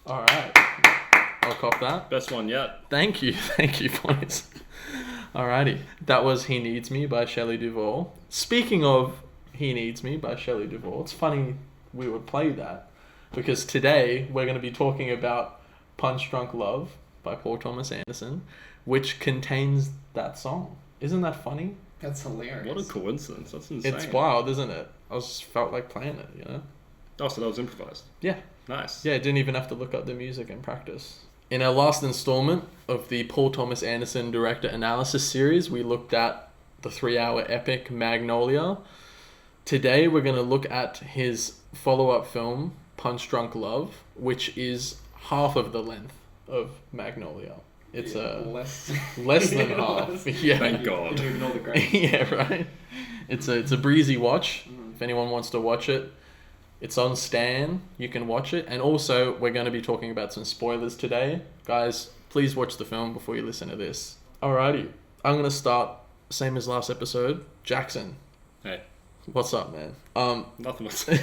All right. I'll cop that. Best one yet. Thank you, boys. Alrighty. That was He Needs Me by Shelley Duvall. Speaking of He Needs Me by Shelley Duvall, it's funny we would play that because today we're going to be talking about Punch Drunk Love by Paul Thomas Anderson, which contains that song. Isn't that funny? That's hilarious. What a coincidence. That's insane. It's wild, isn't it? I just felt like playing it, you know? Oh, so that was improvised. Yeah. Nice. Yeah, I didn't even have to look up the music and practice. In our last installment of the Paul Thomas Anderson Director Analysis series, we looked at the 3-hour epic Magnolia. Today, we're going to look at his follow-up film, Punch Drunk Love, which is half of the length of Magnolia. It's less than half. Yeah. Thank God. You ignore the grades. Yeah, right. It's a breezy watch. If anyone wants to watch it, it's on Stan. You can watch it. And also, we're going to be talking about some spoilers today. Guys, please watch the film before you listen to this. Alrighty. I'm going to start, same as last episode. Jackson. Hey. What's up, man? Nothing much.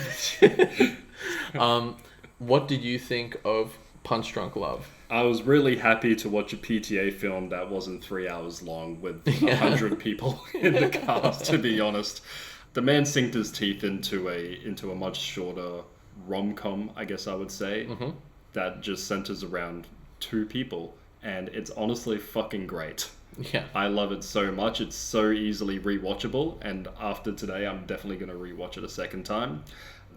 What did you think of Punch Drunk Love? I was really happy to watch a PTA film that wasn't 3 hours long with 100 people in the cast, to be honest. The man sinked his teeth into a much shorter rom-com, I guess I would say, that just centers around 2 people, and it's honestly fucking great. Yeah. I love it so much. It's so easily rewatchable, and after today, I'm definitely going to rewatch it a second time.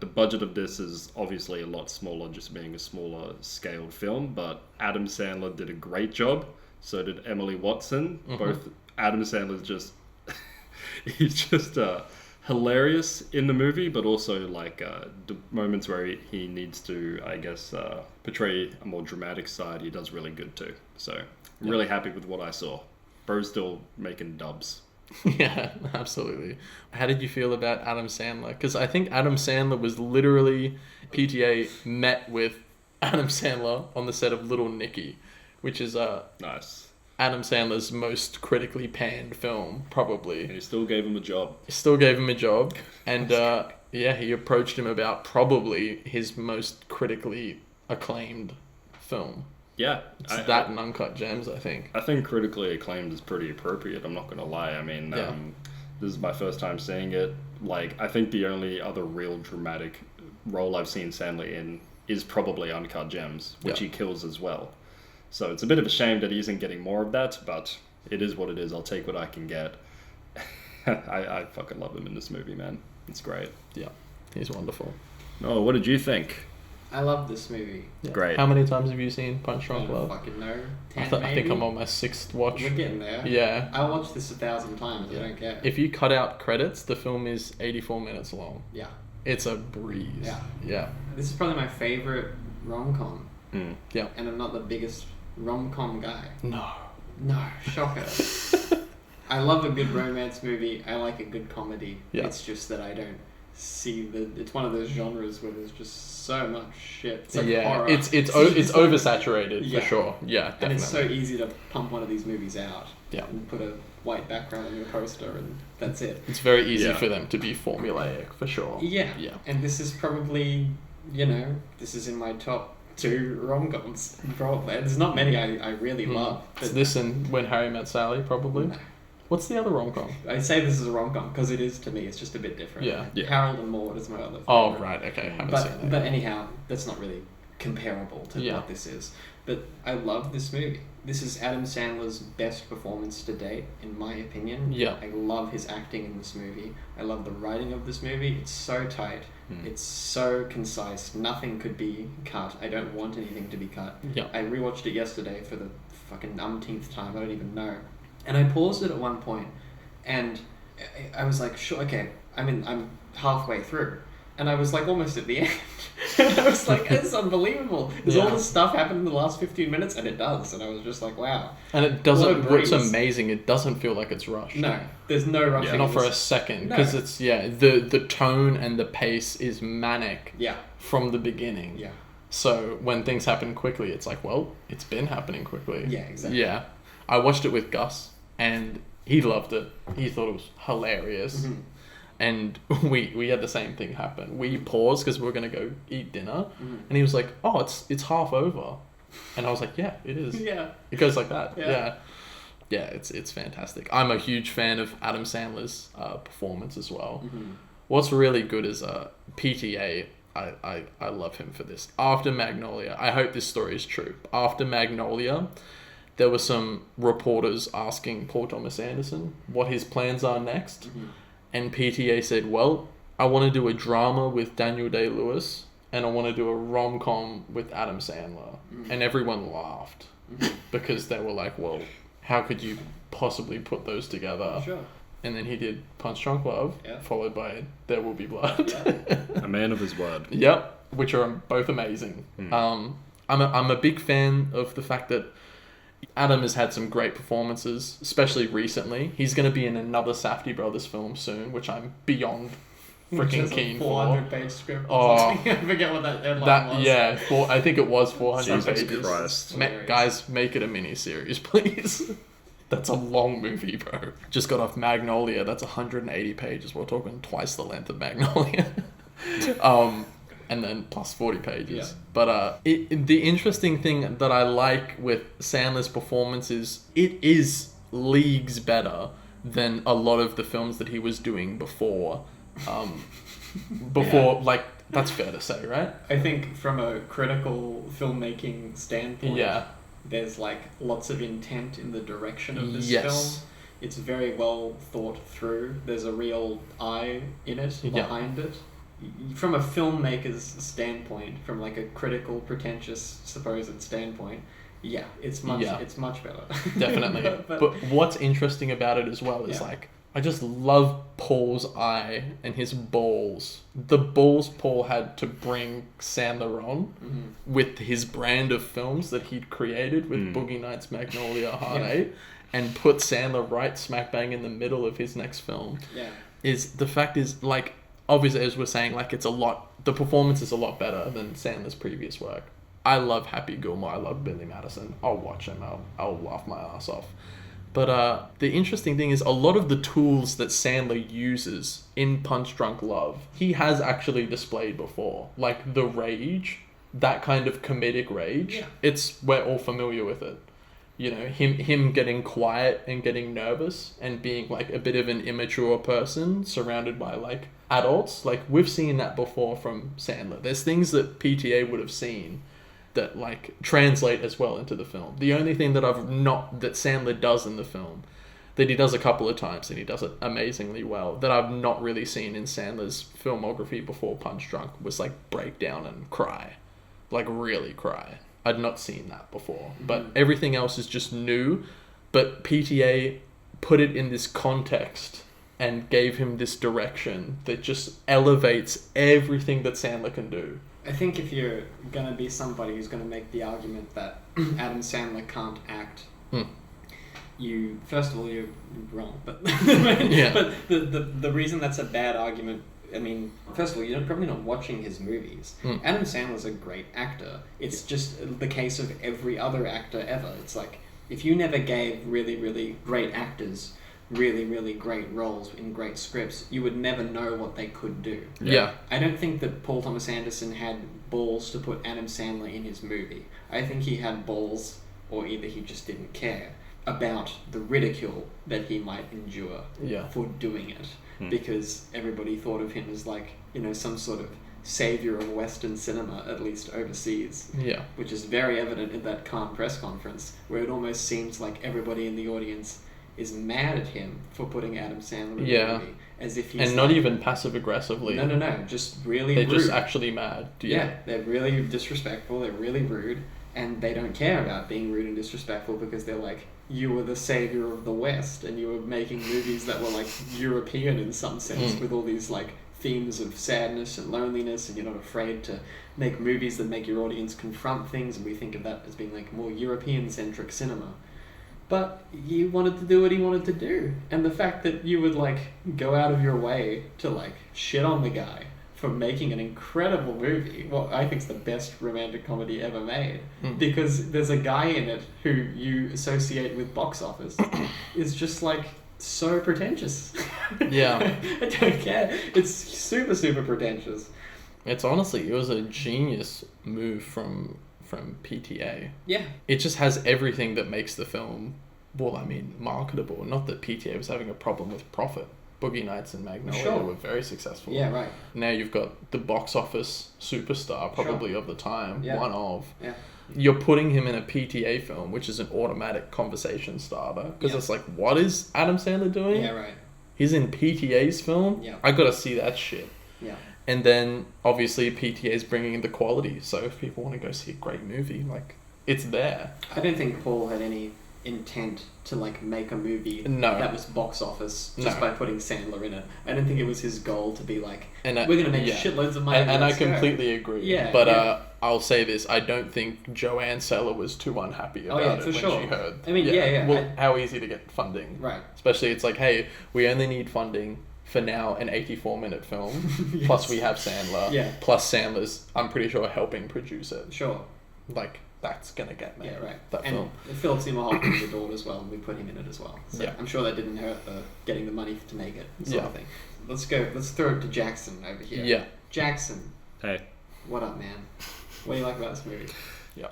The budget of this is obviously a lot smaller, just being a smaller scaled film, but Adam Sandler did a great job. So did Emily Watson. Both Adam Sandler's just he's just hilarious in the movie, but also like the moments where he needs to, I guess, portray a more dramatic side, he does really good too. So I'm really happy with what I saw. Bro's still making dubs. Yeah, absolutely. How did you feel about Adam Sandler? Because I think Adam Sandler was literally... PTA met with Adam Sandler on the set of Little Nicky, which is Nice. Adam Sandler's most critically panned film, probably. And he still gave him a job. And yeah, he approached him about probably his most critically acclaimed film. Yeah. It's that and Uncut Gems, I think. I think critically acclaimed is pretty appropriate. I'm not going to lie. I mean, Yeah. This is my first time seeing it. Like, I think the only other real dramatic role I've seen Sandler in is probably Uncut Gems, which he kills as well. So it's a bit of a shame that he isn't getting more of that, but it is what it is. I'll take what I can get. I fucking love him in this movie, man. It's great. Yeah, he's wonderful. Oh, what did you think? I love this movie. Yeah. Great. How many times have you seen Punch I Drunk don't Love? fucking know. 10 I think maybe? I'm on my 6th watch. We're getting there. Yeah. I watched this 1,000 times. I don't care. If you cut out credits, the film is 84 minutes long. Yeah. It's a breeze. Yeah. Yeah. This is probably my favorite rom-com. Yeah. And I'm not the biggest rom-com guy. No. No, shocker. I love a good romance movie. I like a good comedy. Yeah. It's just that I don't see it's one of those genres where there's just so much shit. It's like Yeah. horror. It's oversaturated Yeah. for sure. Yeah, definitely. And it's so easy to pump one of these movies out. Yeah. And put a white background on your poster and that's it. It's very easy Yeah. for them to be formulaic, for sure. Yeah. Yeah. And this is probably, this is in my top 2 rom-coms. Probably. There's not many I really love. It's this and When Harry Met Sally, probably. No. What's the other rom-com? I say this is a rom-com because it is to me. It's just a bit different. Yeah. Harold and Maude is my other favorite. Oh, right, okay. Haven't seen that. But anyhow, that's not really comparable to what this is. But I love this movie. This is Adam Sandler's best performance to date, in my opinion. Yeah. I love his acting in this movie. I love the writing of this movie. It's so tight. It's so concise. Nothing could be cut. I don't want anything to be cut. Yeah. I rewatched it yesterday for the fucking umpteenth time. I don't even know. And I paused it at one point, and I was like, sure, okay, I'm halfway through. And I was like almost at the end. And I was like, it's unbelievable. Does all this stuff happen in the last 15 minutes? And it does. And I was just like, wow. And it doesn't, What a what's breeze. amazing, it doesn't feel like it's rushed. No, there's no rushing. Not in for a this. second. No. Because it's, the tone and the pace is manic Yeah, from the beginning. yeah. So when things happen quickly, it's like, well, it's been happening quickly. Yeah, exactly. Yeah. I watched it with Gus, and he loved it. He thought it was hilarious. And we had the same thing happen. We paused because we were going to go eat dinner. And he was like, oh, it's half over. And I was like, yeah, it is. Yeah. It goes like that. Yeah. Yeah, it's fantastic. I'm a huge fan of Adam Sandler's performance as well. What's really good is PTA. I love him for this. After Magnolia, I hope this story is true. After Magnolia, there were some reporters asking Paul Thomas Anderson what his plans are next. And PTA said, well, I want to do a drama with Daniel Day-Lewis and I want to do a rom-com with Adam Sandler. And everyone laughed because they were like, well, how could you possibly put those together? Sure. And then he did Punch Drunk Love, followed by There Will Be Blood. A man of his word. Yep, which are both amazing. I'm a big fan of the fact that Adam has had some great performances, especially recently. He's going to be in another Safdie Brothers film soon, which I'm beyond freaking keen for. 400-page script. I forget what that headline was. Yeah, I think it was 400 Jesus pages. Christ. Guys, make it a mini-series, please. That's a long movie, bro. Just got off Magnolia. That's 180 pages. We're talking twice the length of Magnolia. And then plus 40 pages. Yeah. But the interesting thing that I like with Sandler's performance is it is leagues better than a lot of the films that he was doing before. Like, that's fair to say, right? I think from a critical filmmaking standpoint, there's like lots of intent in the direction of this film. It's very well thought through. There's a real eye in it, behind it. From a filmmaker's standpoint, from like a critical, pretentious, supposed standpoint, it's much better. Definitely. but what's interesting about it as well is like, I just love Paul's eye and his balls. The balls Paul had to bring Sandler on with his brand of films that he'd created with Boogie Nights, Magnolia, Hard Eight, and put Sandler right smack bang in the middle of his next film. The fact is, like, obviously, as we're saying, like, the performance is a lot better than Sandler's previous work. I love Happy Gilmore. I love Billy Madison. I'll watch him. I'll laugh my ass off. But the interesting thing is a lot of the tools that Sandler uses in Punch Drunk Love, he has actually displayed before. Like the rage, that kind of comedic rage. We're all familiar with it. You know, him getting quiet and getting nervous and being like a bit of an immature person surrounded by like adults. Like we've seen that before from Sandler. There's things that PTA would have seen that like translate as well into the film. The only thing that that Sandler does in the film, that he does a couple of times and he does it amazingly well, that I've not really seen in Sandler's filmography before Punch Drunk, was like break down and cry. Like really cry. I'd not seen that before. But everything else is just new, but PTA put it in this context and gave him this direction that just elevates everything that Sandler can do. I think if you're going to be somebody who's going to make the argument that Adam Sandler can't act, first of all, you're wrong. But but the reason that's a bad argument, I mean, first of all, you're probably not watching his movies. Adam Sandler's a great actor. It's just the case of every other actor ever. It's like, if you never gave really, really great actors really, really great roles in great scripts, you would never know what they could do. I don't think that Paul Thomas Anderson had balls to put Adam Sandler in his movie. I think he had balls, or either he just didn't care, about the ridicule that he might endure for doing it. Because everybody thought of him as like, you know, some sort of savior of Western cinema, at least overseas. Which is very evident in that Cannes press conference, where it almost seems like everybody in the audience is mad at him for putting Adam Sandler in the movie, as if he's not even passive aggressively. No, just really they're rude. just actually mad. They're really disrespectful. They're really rude, and they don't care about being rude and disrespectful because they're like, you were the savior of the West, and you were making movies that were like European in some sense, with all these like themes of sadness and loneliness, and you're not afraid to make movies that make your audience confront things, and we think of that as being like more European-centric cinema. But he wanted to do what he wanted to do. And the fact that you would, like, go out of your way to, like, shit on the guy for making an incredible movie, well, I think it's the best romantic comedy ever made, because there's a guy in it who you associate with box office, is just, like, so pretentious. Yeah. I don't care. It's super, super pretentious. It was a genius move from PTA. Yeah. It just has everything that makes the film, marketable. Not that PTA was having a problem with profit. Boogie Nights and Magnolia were very successful. Yeah, right. Now you've got the box office superstar, probably of the time, one of. Yeah. You're putting him in a PTA film, which is an automatic conversation starter. Because it's like, what is Adam Sandler doing? Yeah, right. He's in PTA's film? Yeah. I gotta see that shit. Yeah. And then, obviously, PTA is bringing in the quality. So if people want to go see a great movie, like, it's there. I don't think Paul had any intent to make a movie that was box office just by putting Sandler in it. I don't think it was his goal to be like, we're going to make shitloads of money. And I completely agree. Yeah, but I'll say this, I don't think Joanne Seller was too unhappy about it when she heard. I mean, Well, how easy to get funding. Right. Especially it's like, hey, we only need funding for now an 84-minute film, plus we have Sandler, plus Sandler's, I'm pretty sure, helping produce it. Sure. Like, that's going to get made. Yeah, right. That film. And Philip Seymour Hoffman's adored as well, and we put him in it as well. So I'm sure that didn't hurt the getting the money to make it sort of thing. Let's throw it to Jackson over here. Yeah. Jackson. Hey. What up, man? What do you like about this movie? Yeah.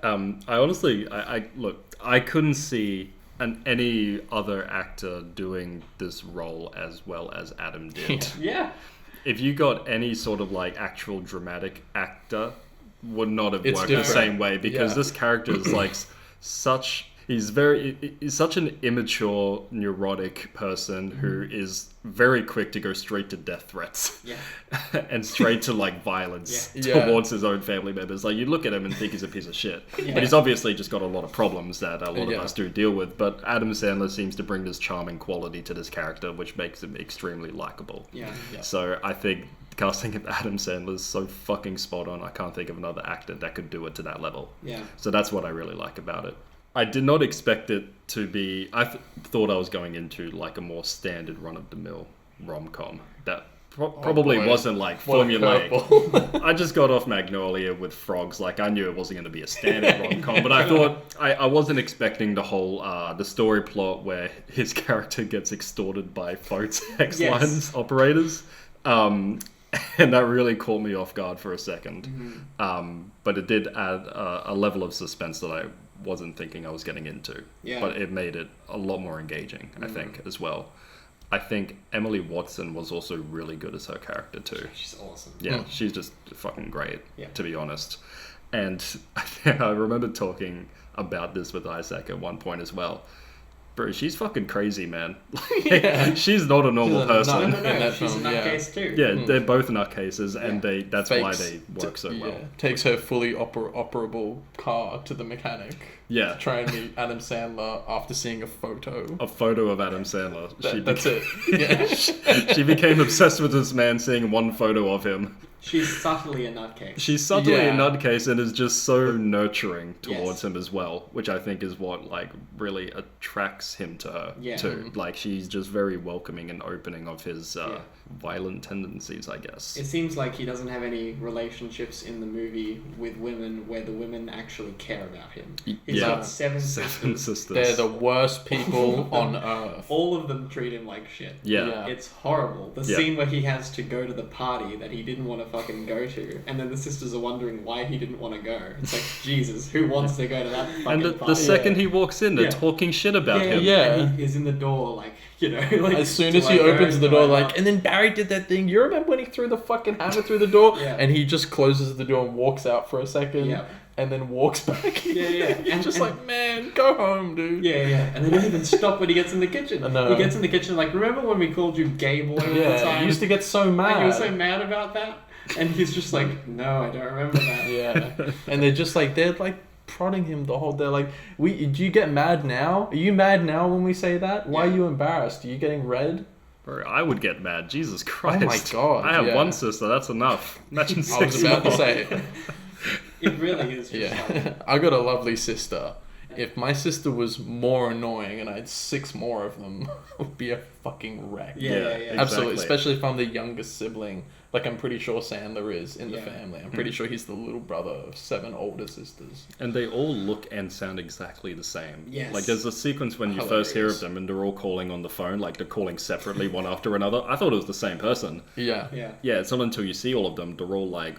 I honestly, I couldn't see any other actor doing this role as well as Adam did. Yeah. If you got any sort of actual dramatic actor, would not have worked different. the same way, because this character is he's such an immature, neurotic person who is very quick to go straight to death threats. Yeah. And straight to violence towards his own family members. You look at him and think he's a piece of shit. Yeah. But he's obviously just got a lot of problems that a lot of us do deal with. But Adam Sandler seems to bring this charming quality to this character, which makes him extremely likable. Yeah. So I think casting of Adam Sandler is so fucking spot on. I can't think of another actor that could do it to that level. Yeah. So that's what I really like about it. I did not expect it to be... I thought I was going into a more standard run-of-the-mill rom-com. That probably wasn't formulaic. I just got off Magnolia with frogs. I knew it wasn't going to be a standard rom-com, but I thought... I wasn't expecting the whole... the story plot where his character gets extorted by Photex lines operators. And that really caught me off guard for a second. Mm-hmm. But it did add a level of suspense that I wasn't thinking I was getting into. Yeah. But it made it a lot more engaging, I think, as well. I think Emily Watson was also really good as her character too. She's awesome. Yeah, she's just fucking great, to be honest. And I remember talking about this with Izac at one point as well. Bro, she's fucking crazy, man. She's not a normal person. No, she's a nutcase too. Yeah, they're both nutcases, and that's why they work so well. Takes her fully operable car to the mechanic. Yeah. To try and meet Adam Sandler after seeing a photo. A photo of Adam Sandler. That's it. Yeah. She became obsessed with this man seeing one photo of him. She's subtly a nutcase. She's subtly a nutcase and is just so nurturing towards him as well, which I think is what really attracts him to her too. She's just very welcoming and opening of his violent tendencies, I guess. It seems like he doesn't have any relationships in the movie with women where the women actually care about him. He's got seven sisters. They're the worst people on earth. All of them treat him like shit. Yeah. It's horrible. The scene where he has to go to the party that he didn't want to fucking go to, and then the sisters are wondering why he didn't want to go. It's like, Jesus, who wants to go to that fucking party? And the second he walks in, they're talking shit about him. Yeah. And he is in the door, as soon as he opens the door, and then Barry did that thing. You remember when he threw the fucking hammer through the door? Yeah. And he just closes the door and walks out for a second. Yeah. And then walks back. Yeah. He's man, go home, dude. Yeah. And they don't even stop when he gets in the kitchen. No. He gets in the kitchen remember when we called you gay boy all the time? He used to get so mad. And he was so mad about that. And he's just no, I don't remember that. Yeah. And they're just they're prodding him the whole... They're do you get mad now? Are you mad now when we say that? Why are you embarrassed? Are you getting red? Bro, I would get mad. Jesus Christ. Oh my God. I have one sister. That's enough. Imagine 6 I was about to say... It really is just I got a lovely sister. If my sister was more annoying and I had 6 more of them, I would be a fucking wreck. Yeah. Absolutely, exactly. especially if I'm the youngest sibling. Like, I'm pretty sure Sandler is in the Yeah. family. I'm pretty sure he's the little brother of 7 older sisters. And they all look and sound exactly the same. Yes. Like, there's a sequence when you first hear of Hilarious. them and they're all calling on the phone, like they're calling separately one after another. I thought it was the same person. Yeah. Yeah. Yeah, it's not until you see all of them, they're all like,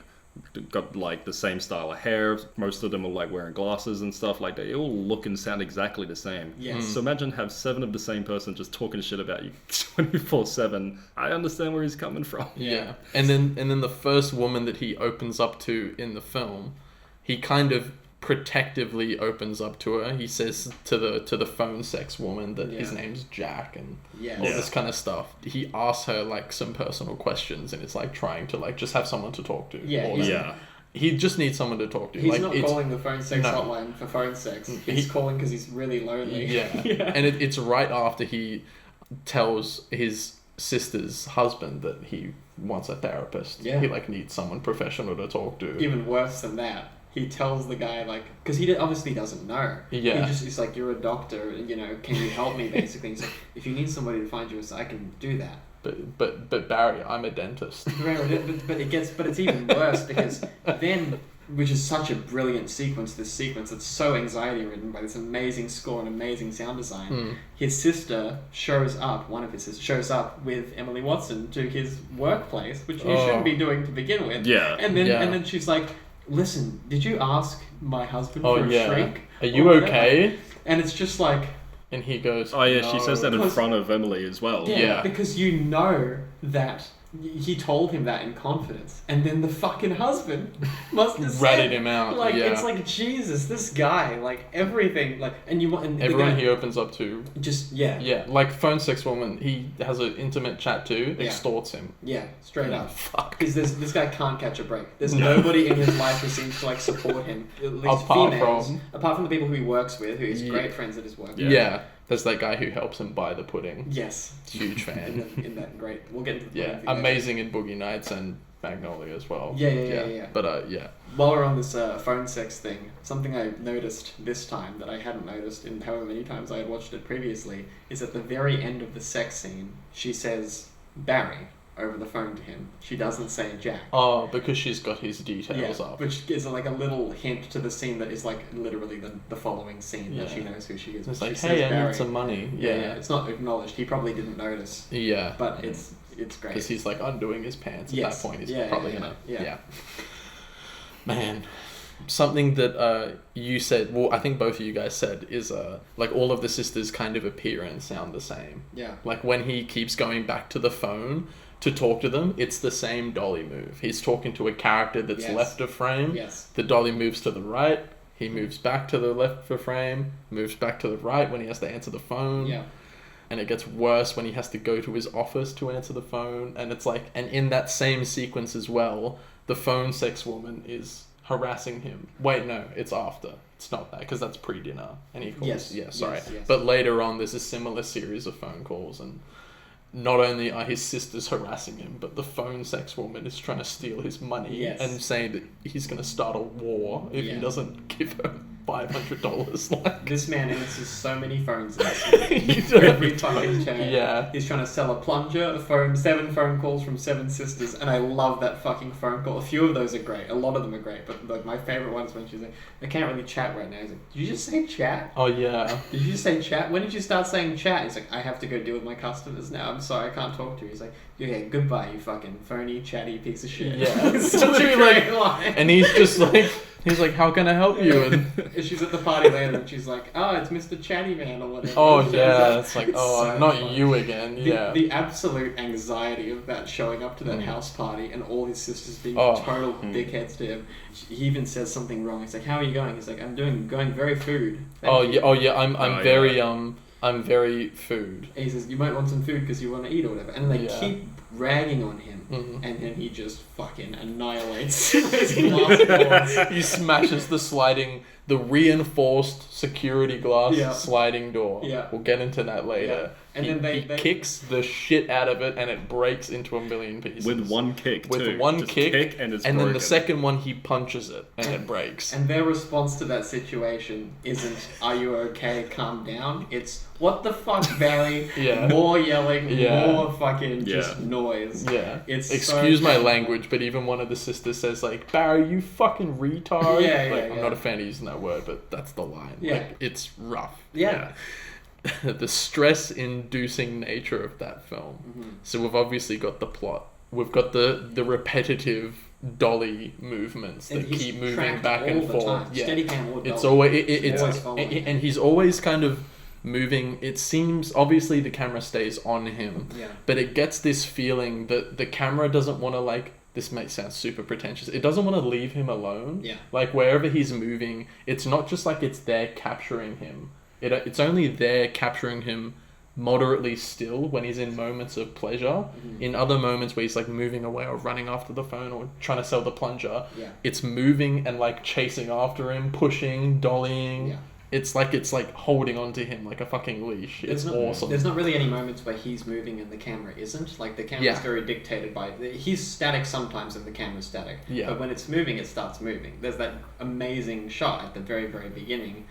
got like the same style of hair. Most of them are like wearing glasses and stuff. Like, they all look and sound exactly the same. Yes. So imagine have 7 of the same person just talking shit about you 24/7. I understand where he's coming from. Yeah. And then the first woman that he opens up to in the film, he kind of protectively opens up to her. He says to the phone sex woman that his Yeah. name's Jack and Yes. all this kind of stuff. He asks her like some personal questions and it's like trying to like just have someone to talk to. Yeah, all he's- that. Yeah. He just needs someone to talk to. He's like, not it's, calling the phone sex No. hotline for phone sex. He's calling because he's really lonely. Yeah. And it's right after he tells his sister's husband that he wants a therapist. Yeah. He like needs someone professional to talk to. Even worse than that, he tells the guy, like, because he obviously doesn't know. Yeah. He's like, you're a doctor, you know, can you help me, basically? He's like, if you need somebody to find you a I can do that. But Barry, I'm a dentist. But it's even worse because then, which is such a brilliant sequence, this sequence that's so anxiety ridden by this amazing score and amazing sound design. His sister shows up, one of his sisters shows up with Emily Watson to his workplace, which you shouldn't be doing to begin with. Yeah. And then she's like, listen, did you ask my husband for a shrink? Are you Or whatever?" okay? And it's just like, And he goes, Oh yeah, no. she says that in Because- front of Emily as well. Yeah. because you know that he told him that in confidence, and then the fucking husband must have Ratted said, him out, Like yeah. it's like Jesus, this guy, like everything, like and you want and Everyone the guy, he opens up to, just yeah, like phone sex woman, he has an intimate chat to, Yeah. extorts him. straight up. Fuck. Because this guy can't catch a break. There's nobody in his life who seems to like support him. At least Apart females, from- apart from the people who he works with, who he's Yeah. great friends at his work. Yeah. There's that guy who helps him buy the pudding. Yes. Huge fan. In that great. We'll get into the Yeah, pudding thing later. amazing in Boogie Nights and Magnolia as well. Yeah. But yeah. While we're on this phone sex thing, something I noticed this time that I hadn't noticed in however many times I had watched it previously is at the very end of the sex scene, she says Barry over the phone to him. She doesn't say Jack. Oh, because she's got his details up. Which is like a little hint to the scene that is like literally the following scene that Yeah. she knows who she is. It's She like, says hey, I Barry. need some money. Yeah, Yeah. it's not acknowledged. He probably didn't notice, Yeah. but it's great. Because he's like undoing his pants at Yes. that point. He's Yeah, probably yeah, gonna. yeah. Yeah. Man. Something that you said, well, I think both of you guys said, is like all of the sisters kind of appear and sound the same. Yeah. Like when he keeps going back to the phone to talk to them, it's the same dolly move. He's talking to a character that's Yes. left of frame. Yes. The dolly moves to the right. He moves back to the left of frame, moves back to the right when he has to answer the phone. Yeah. And it gets worse when he has to go to his office to answer the phone. And it's like, and in that same sequence as well, the phone sex woman is harassing him. Wait, no, it's after. It's not that, because that's pre-dinner. And he calls, Yes, yeah, sorry. yes. But later on, there's a similar series of phone calls, and not only are his sisters harassing him, but the phone sex woman is trying to steal his money Yes. and saying that he's going to start a war if Yeah. he doesn't give her $500. Like, This man answers so many phones in this He does. every fucking turn. Yeah. He's trying to sell a plunger, 7 phone calls from 7 sisters, and I love that fucking phone call. A few of those are great. A lot of them are great, but like my favorite one is when she's like, I can't really chat right now. He's like, did you just say chat? oh yeah. Did you just say chat? When did you start saying chat? He's like, I have to go deal with my customers now. I'm sorry, I can't talk to you. He's like, okay, goodbye, you fucking phony, chatty piece of shit. Yeah. It's such a great line. And he's just like, he's like, how can I help you? And She's at the party later and she's like, oh, it's Mr. Chatty Man or whatever. oh It's yeah, it's like, it's oh, so not funny. you again. Yeah. The absolute anxiety of that showing up to that house party and all his sisters being Oh. total dickheads to him. He even says something wrong. He's like, how are you going? He's like, going very food. Thank Oh you." yeah, oh yeah. I'm Oh, very yeah. I'm very food. And he says, you might want some food because you want to eat or whatever. And they Yeah. keep ragging on him. Mhm. And then he just fucking annihilates his last words. He smashes the the reinforced security glass Yeah. sliding door. Yeah. We'll get into that later. Yeah. And he, then they kicks the shit out of it, and it breaks into a million pieces. With one kick, With too. one Just kick, and it's and broken. then the second one he punches it, and it breaks. And their response to that situation isn't, "Are you okay? Calm down." It's, "What the fuck, Barry?" Yeah. More yelling, Yeah. more fucking just noise. Yeah. It's Excuse so my painful. language, but even one of the sisters says like, "Barry, you fucking retard." Yeah, like, yeah, I'm not a fan of using that word, but that's the line. Yeah. Like, it's rough. Yeah. The stress-inducing nature of that film. Mm-hmm. So we've obviously got the plot. We've got the repetitive dolly movements that And he's keep moving tracked back and all the forth. time. Yeah, Steadicam or it's dolly. always It's always it's following him. and he's always kind of moving. It seems obviously the camera stays on him, Yeah. but it gets this feeling that the camera doesn't want to like. This may sound super pretentious. It doesn't want to leave him alone. Yeah. Like wherever he's moving, it's not just like it's there capturing him. It's only there capturing him moderately still when he's in moments of pleasure. Mm-hmm. In other moments where he's like moving away or running after the phone or trying to sell the plunger, Yeah. it's moving and like chasing after him, pushing, dollying. Yeah. It's like holding onto him like a fucking leash. It's awesome. There's not really any moments where he's moving and the camera isn't. Like, the camera's Yeah. very dictated by... He's static sometimes and the camera's static. Yeah. But when it's moving, it starts moving. There's that amazing shot at the very, very beginning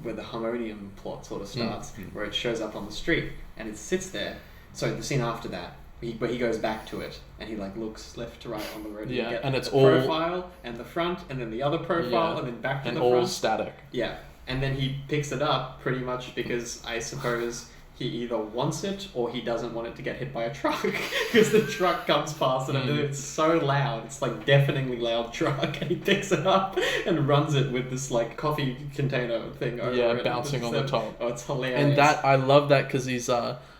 where the harmonium plot sort of starts, where it shows up on the street and it sits there. So the scene after that, where he goes back to it and he like looks left to right on the road. Yeah, You get and it's the all- profile and the front and then the other profile Yeah. and then back to and the all front. static. Yeah, and then he picks it up pretty much because I suppose he either wants it or he doesn't want it to get hit by a truck because the truck comes past and it's so loud. It's like deafeningly loud truck, and he picks it up and runs it with this like coffee container thing over Yeah, it. bouncing on the top. Oh, it's hilarious. And that I love that because he's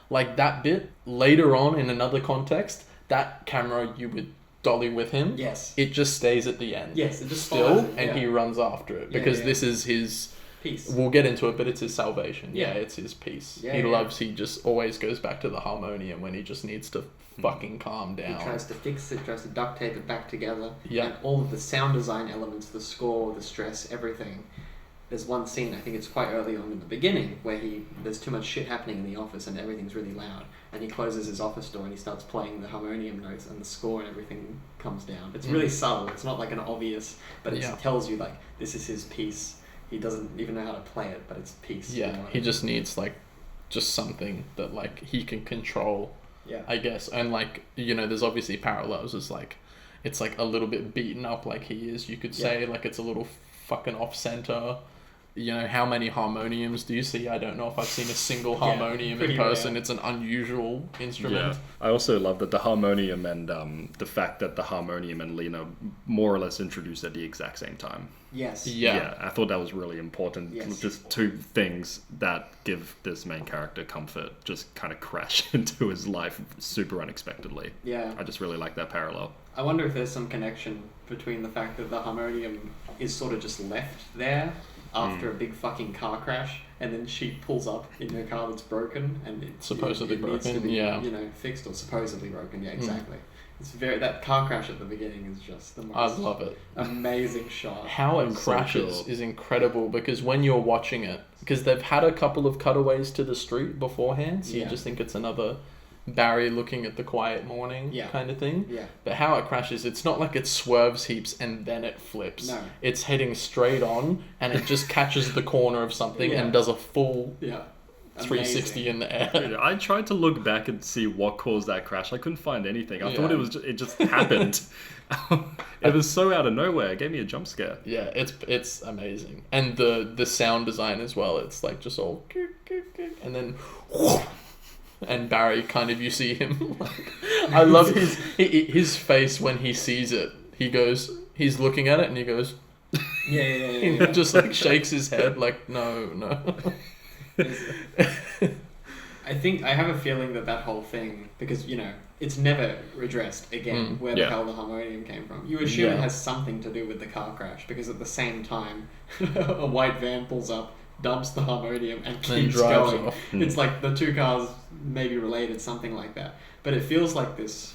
like that bit later on in another context. That camera you would dolly with him. Yes. It just stays at the end. Yes, it just still, follows it, and yeah. he runs after it Yeah, because yeah. this is his. Peace. We'll get into it, but it's his salvation. Yeah, Yeah. it's his peace. Yeah, he yeah. loves. He just always goes back to the harmonium when he just needs to fucking calm He down. tries to fix it, tries to duct tape it back together. Yeah. And all of the sound design elements, the score, the stress, everything. There's one scene, I think it's quite early on in the beginning, where there's too much shit happening in the office and everything's really loud. And he closes his office door and he starts playing the harmonium notes and the score and everything comes down. It's really subtle. It's not like an obvious, but it Yeah. tells you like, this is his piece. He doesn't even know how to play it, but it's peace. Yeah, you know what he I mean? just needs like just something that like he can control. Yeah. I guess. And like, you know, there's obviously parallels. It's like a little bit beaten up like he is, you could say. Like it's a little fucking off center. You know, how many harmoniums do you see? I don't know if I've seen a single harmonium in pretty person. rare. It's an unusual instrument. I also love that the harmonium and the fact that the harmonium and Lena more or less introduced at the exact same time. Yes. Yeah. I thought that was really important. Yes. Just two things that give this main character comfort just kind of crash into his life super unexpectedly. Yeah. I just really like that parallel. I wonder if there's some connection between the fact that the harmonium is sort of just left there after a big fucking car crash, and then she pulls up in her car that's broken, and Supposedly it needs to broken, be, yeah. you know, fixed or supposedly broken. Yeah, exactly. It's that car crash at the beginning is just the I most love it. amazing shot. How it It's so crashes cool. is incredible because when you're watching it, because they've had a couple of cutaways to the street beforehand, so you Yeah. just think it's another Barry looking at the quiet morning Yeah. kind of thing. Yeah. But how it crashes, it's not like it swerves heaps and then it flips. No. It's heading straight on and it just catches the corner of something Yeah. and does a full Yeah. 360 in the air. Dude, I tried to look back and see what caused that crash. I couldn't find anything. I thought Yeah. it just happened. It was so out of nowhere. It gave me a jump scare. Yeah, it's amazing. And the sound design as well. It's like just all and then and Barry kind of, you see him like, I love his face when he sees it. He's looking at it and he goes Yeah. just like shakes his head like no. I have a feeling that whole thing, because, you know, it's never addressed again where the Yeah. hell the harmonium came from. You assume it Yeah. has something to do with the car crash, because at the same time, a white van pulls up, dumps the harmonium, and keeps drives going. off. It's like the two cars may be related, something like that. But it feels like this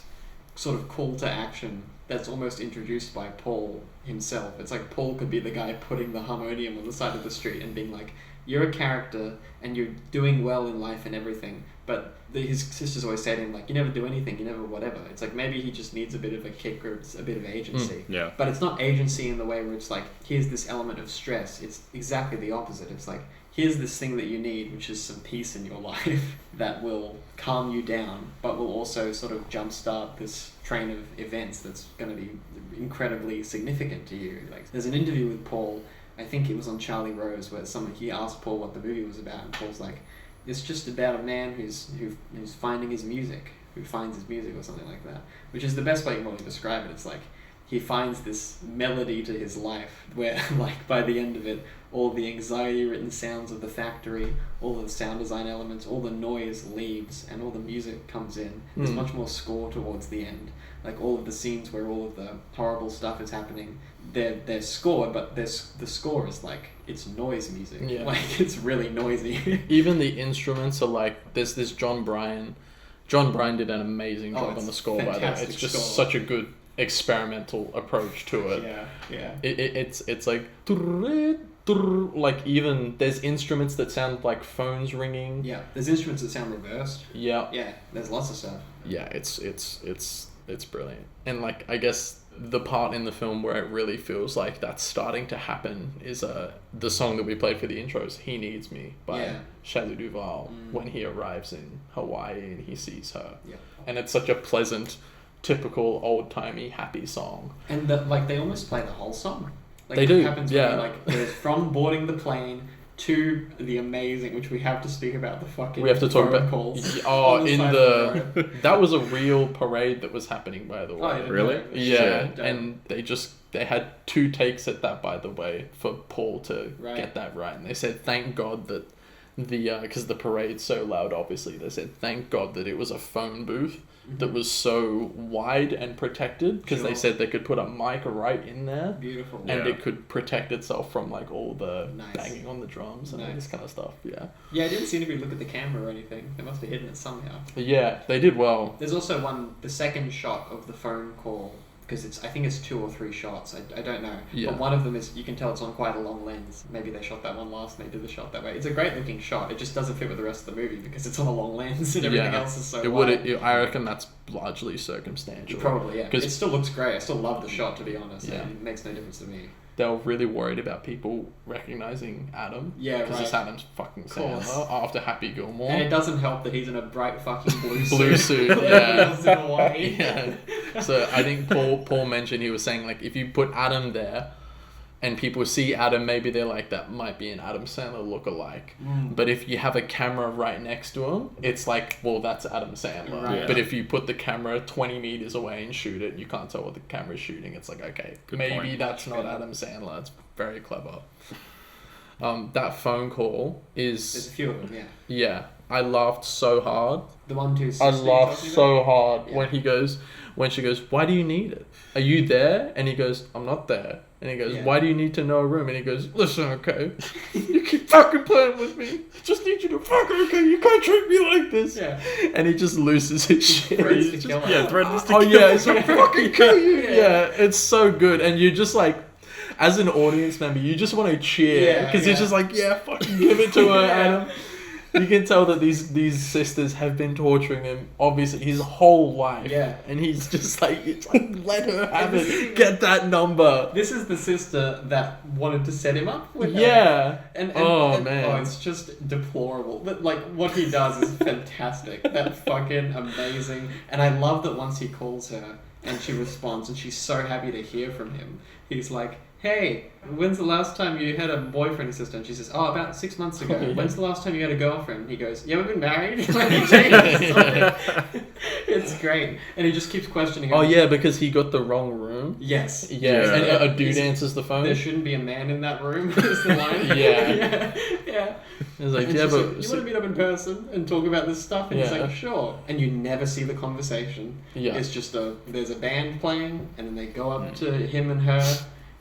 sort of call to action that's almost introduced by Paul himself. It's like Paul could be the guy putting the harmonium on the side of the street and being like, you're a character and you're doing well in life and everything, but his sisters always say to him, like, you never do anything, you never whatever. It's like maybe he just needs a bit of a kick or a bit of agency. Yeah. But it's not agency in the way where it's like, here's this element of stress. It's exactly the opposite. It's like, here's this thing that you need, which is some peace in your life that will calm you down, but will also sort of jumpstart this train of events that's going to be incredibly significant to you. Like, there's an interview with Paul, I think it was on Charlie Rose, where he asked Paul what the movie was about, and Paul's like, it's just about a man who's finding his music, who finds his music or something like that, which is the best way you can really describe it. It's like, he finds this melody to his life where, like, by the end of it, all the anxiety-written sounds of the factory, all the sound design elements, all the noise leaves, and all the music comes in. There's much more score towards the end. Like, all of the scenes where all of the horrible stuff is happening, they're scored, but the score is like, it's noise music. Yeah. Like, it's really noisy. Even the instruments are like, there's this John Bryan did an amazing job on the score, by the way. It's just score. such a good experimental approach to it. Yeah. It's like, like, even there's instruments that sound like phones ringing. Yeah, there's instruments that sound reversed. Yeah. Yeah, there's lots of stuff. Yeah, it's brilliant. And, like, I guess the part in the film where it really feels like that's starting to happen is the song that we played for the intros, He Needs Me, by Shelley Duvall, when he arrives in Hawaii and he sees her. Yeah. And it's such a pleasant, typical old-timey happy song. And they almost play the whole song. Like, they do, it happens yeah. when, like, there's from boarding the plane to the amazing, which we have to speak about, the fucking We have to talk phone about calls. Oh, in side of the road. that was a real parade that was happening, by the way. Oh, Really? Yeah, Shit. and they had 2 takes at that, by the way, for Paul to get that right. And they said, thank God that because the parade's so loud, obviously, they said, thank God that it was a phone booth that was so wide and protected, because they said they could put a mic right in there. Beautiful. And it could protect itself from, like, all the Nice. banging on the drums and all this kind of stuff. Yeah. Yeah, it didn't seem to be look at the camera or anything. They must have hidden it somehow. Yeah, they did well. There's also the second shot of the phone call, because I think it's 2 or 3 shots. I don't know. Yeah. But one of them is, you can tell it's on quite a long lens. Maybe they shot that one last and they did the shot that way. It's a great looking shot. It just doesn't fit with the rest of the movie because it's on a long lens and everything else is so wide. I reckon that's largely circumstantial. Probably, yeah. 'Cause it still looks great. I still love the shot, to be honest. Yeah. It makes no difference to me. They were really worried about people recognizing Adam. Yeah, Because right. it's Adam's fucking Course. Sandler after Happy Gilmore. And it doesn't help that he's in a bright fucking blue suit. Blue suit, Like yeah. everyone else in Hawaii. Yeah. So I think Paul mentioned, he was saying, like, if you put Adam there and people see Adam, maybe they're like, that might be an Adam Sandler lookalike. But if you have a camera right next to him, it's like, well, that's Adam Sandler. Right. Yeah. But if you put the camera 20 meters away and shoot it, you can't tell what the camera's shooting. It's like, okay, Good maybe point. that's not Adam Sandler. It's very clever. That phone call There's a is... few of them, yeah. Yeah. I laughed so hard. The one, two, I six. laughed so hard Yeah. when she goes, why do you need it? Are you there? And he goes, I'm not there. And he goes, Yeah. why do you need to know a room? And he goes, listen, okay, you keep fucking playing with me. I just need you to fucking, okay, you can't treat me like this. Yeah. And he just loses his shit. Threatens He's to just- kill her. threatens to Oh kill yeah, it's like, Yeah. fucking kill you. Yeah. Yeah, it's so good. And you're just like, as an audience member, you just want to cheer. Yeah, Because you're yeah. just like, yeah, fucking give it to her, Yeah. Adam. You can tell that these sisters have been torturing him, obviously, his whole life. Yeah. And he's just like, it's like, let her have And this it. is- Get that number. This is the sister that wanted to set him up with her. Yeah. And, Man. it's just deplorable. But, like, what he does is fantastic. That's fucking amazing. And I love that once he calls her and she responds and she's so happy to hear from him. He's like, hey, when's the last time you had a boyfriend, sister? And she says, oh, about 6 months ago. Yeah. When's the last time you had a girlfriend? He goes, you ever been married? It's great. And he just keeps questioning her. Oh, yeah, because he got the wrong room. Yes. Yeah. And a dude Is- answers the phone. There shouldn't be a man in that room, is the line. Yeah. yeah. It's like, And yeah, she's but... like, you want to meet up in person and talk about this stuff? And he's Yeah. like, sure. And you never see the conversation. Yeah. It's just there's a band playing, and then they go up to him and her,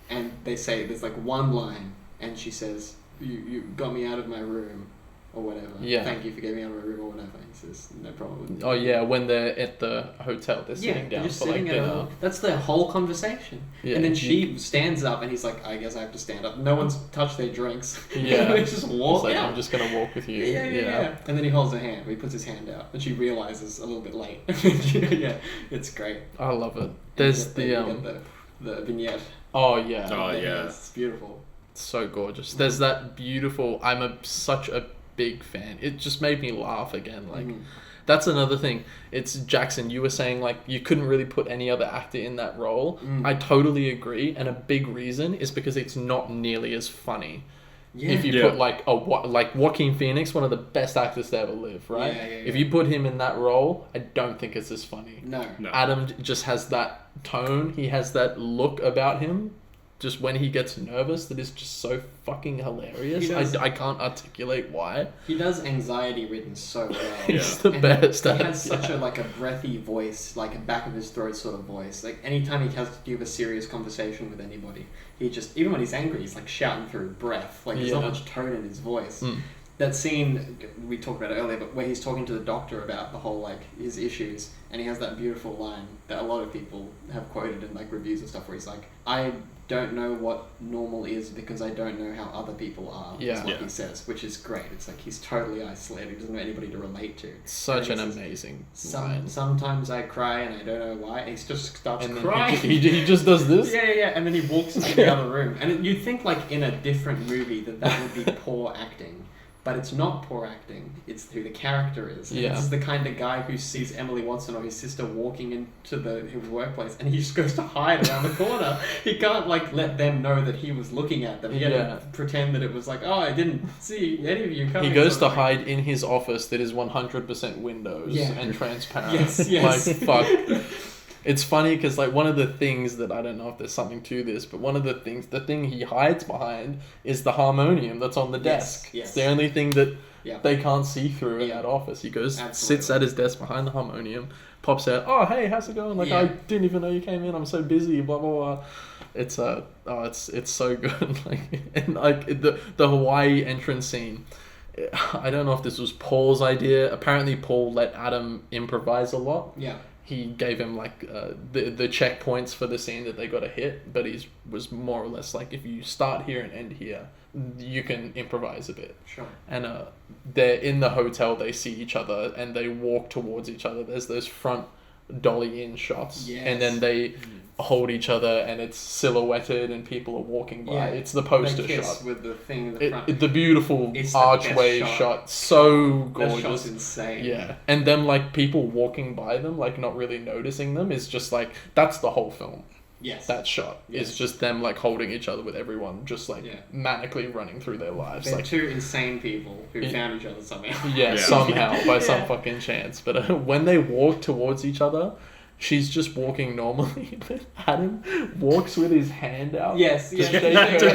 and they say, there's like one line, and she says, you got me out of my room, or whatever. Yeah. Thank you for getting me out of my room or whatever. He says, no problem. Oh yeah, when they're at the hotel, they're sitting down just for like dinner. That's their whole conversation. Yeah. And then she stands up and he's like, I guess I have to stand up. No one's touched their drinks. Yeah. They just walk It's like, out. I'm just gonna walk with you. Yeah. And then he holds her hand. He puts his hand out, and she realizes a little bit late. Yeah, it's great. I love it. There's And the you get the vignette. Oh yeah. Oh, yeah. It's beautiful. So gorgeous. There's that beautiful. Such a big fan. It just made me laugh again. Like, that's another thing. It's Jackson. You were saying like you couldn't really put any other actor in that role. I totally agree, and a big reason is because it's not nearly as funny. Yeah. If you put like Joaquin Phoenix, one of the best actors to ever live, right? Yeah. If you put him in that role, I don't think it's as funny. No. Adam just has that tone. He has that look about him. Just when he gets nervous, that is just so fucking hilarious. I can't articulate why. He does anxiety ridden so well. He's the And best. He has such a breathy voice, like a back of his throat sort of voice. Like anytime he has to give a serious conversation with anybody, he just, even when he's angry, he's like shouting through breath. Like there's not much tone in his voice. That scene we talked about it earlier, but where he's talking to the doctor about the whole like his issues, and he has that beautiful line that a lot of people have quoted in like reviews and stuff, where he's like, I don't know what normal is because I don't know how other people are. Yeah. Is what he says, which is great. It's like he's totally isolated. He doesn't know anybody to relate to. Such an amazing line. Sometimes I cry and I don't know why. And he just starts And then crying. he just does this. Yeah. And then he walks into the other room. And you'd think like in a different movie that would be poor acting. But it's not poor acting. It's who the character is. And Yeah. This is the kind of guy who sees Emily Watson or his sister walking into his workplace, and he just goes to hide around the corner. He can't like let them know that he was looking at them. He had to pretend that it was like, oh, I didn't see any of you coming. He goes to sort of hide in his office that is 100% windows and transparent. Yes. Like, fuck. It's funny because like one of the things that I don't know if there's something to this, but one of the thing he hides behind is the harmonium that's on the desk. Yes. It's the only thing that Yeah. they can't see through in that office. He goes, Absolutely. sits at his desk behind the harmonium, pops out, oh hey, how's it going? Like I didn't even know you came in. I'm so busy. Blah blah blah. It's it's so good. Like and like the Hawaii entrance scene. I don't know if this was Paul's idea. Apparently Paul let Adam improvise a lot. Yeah. He gave him like the checkpoints for the scene that they got to hit, but he was more or less like, if you start here and end here, you can improvise a bit. Sure. And they're in the hotel, they see each other and they walk towards each other. There's those front dolly in shots, and then they hold each other and it's silhouetted and people are walking by. It's the poster they kiss shot with the thing in the front. the beautiful It's the archway best shot. So That gorgeous. shot's insane. Yeah, and then like people walking by them, like not really noticing them, is just like, that's the whole film. Yes. That shot is just them like holding each other with everyone, just like manically running through their lives. They're Like two insane people who found each other somehow. somehow by some fucking chance. But when they walk towards each other, she's just walking normally, but Adam walks with his hand out. Yes, to yes.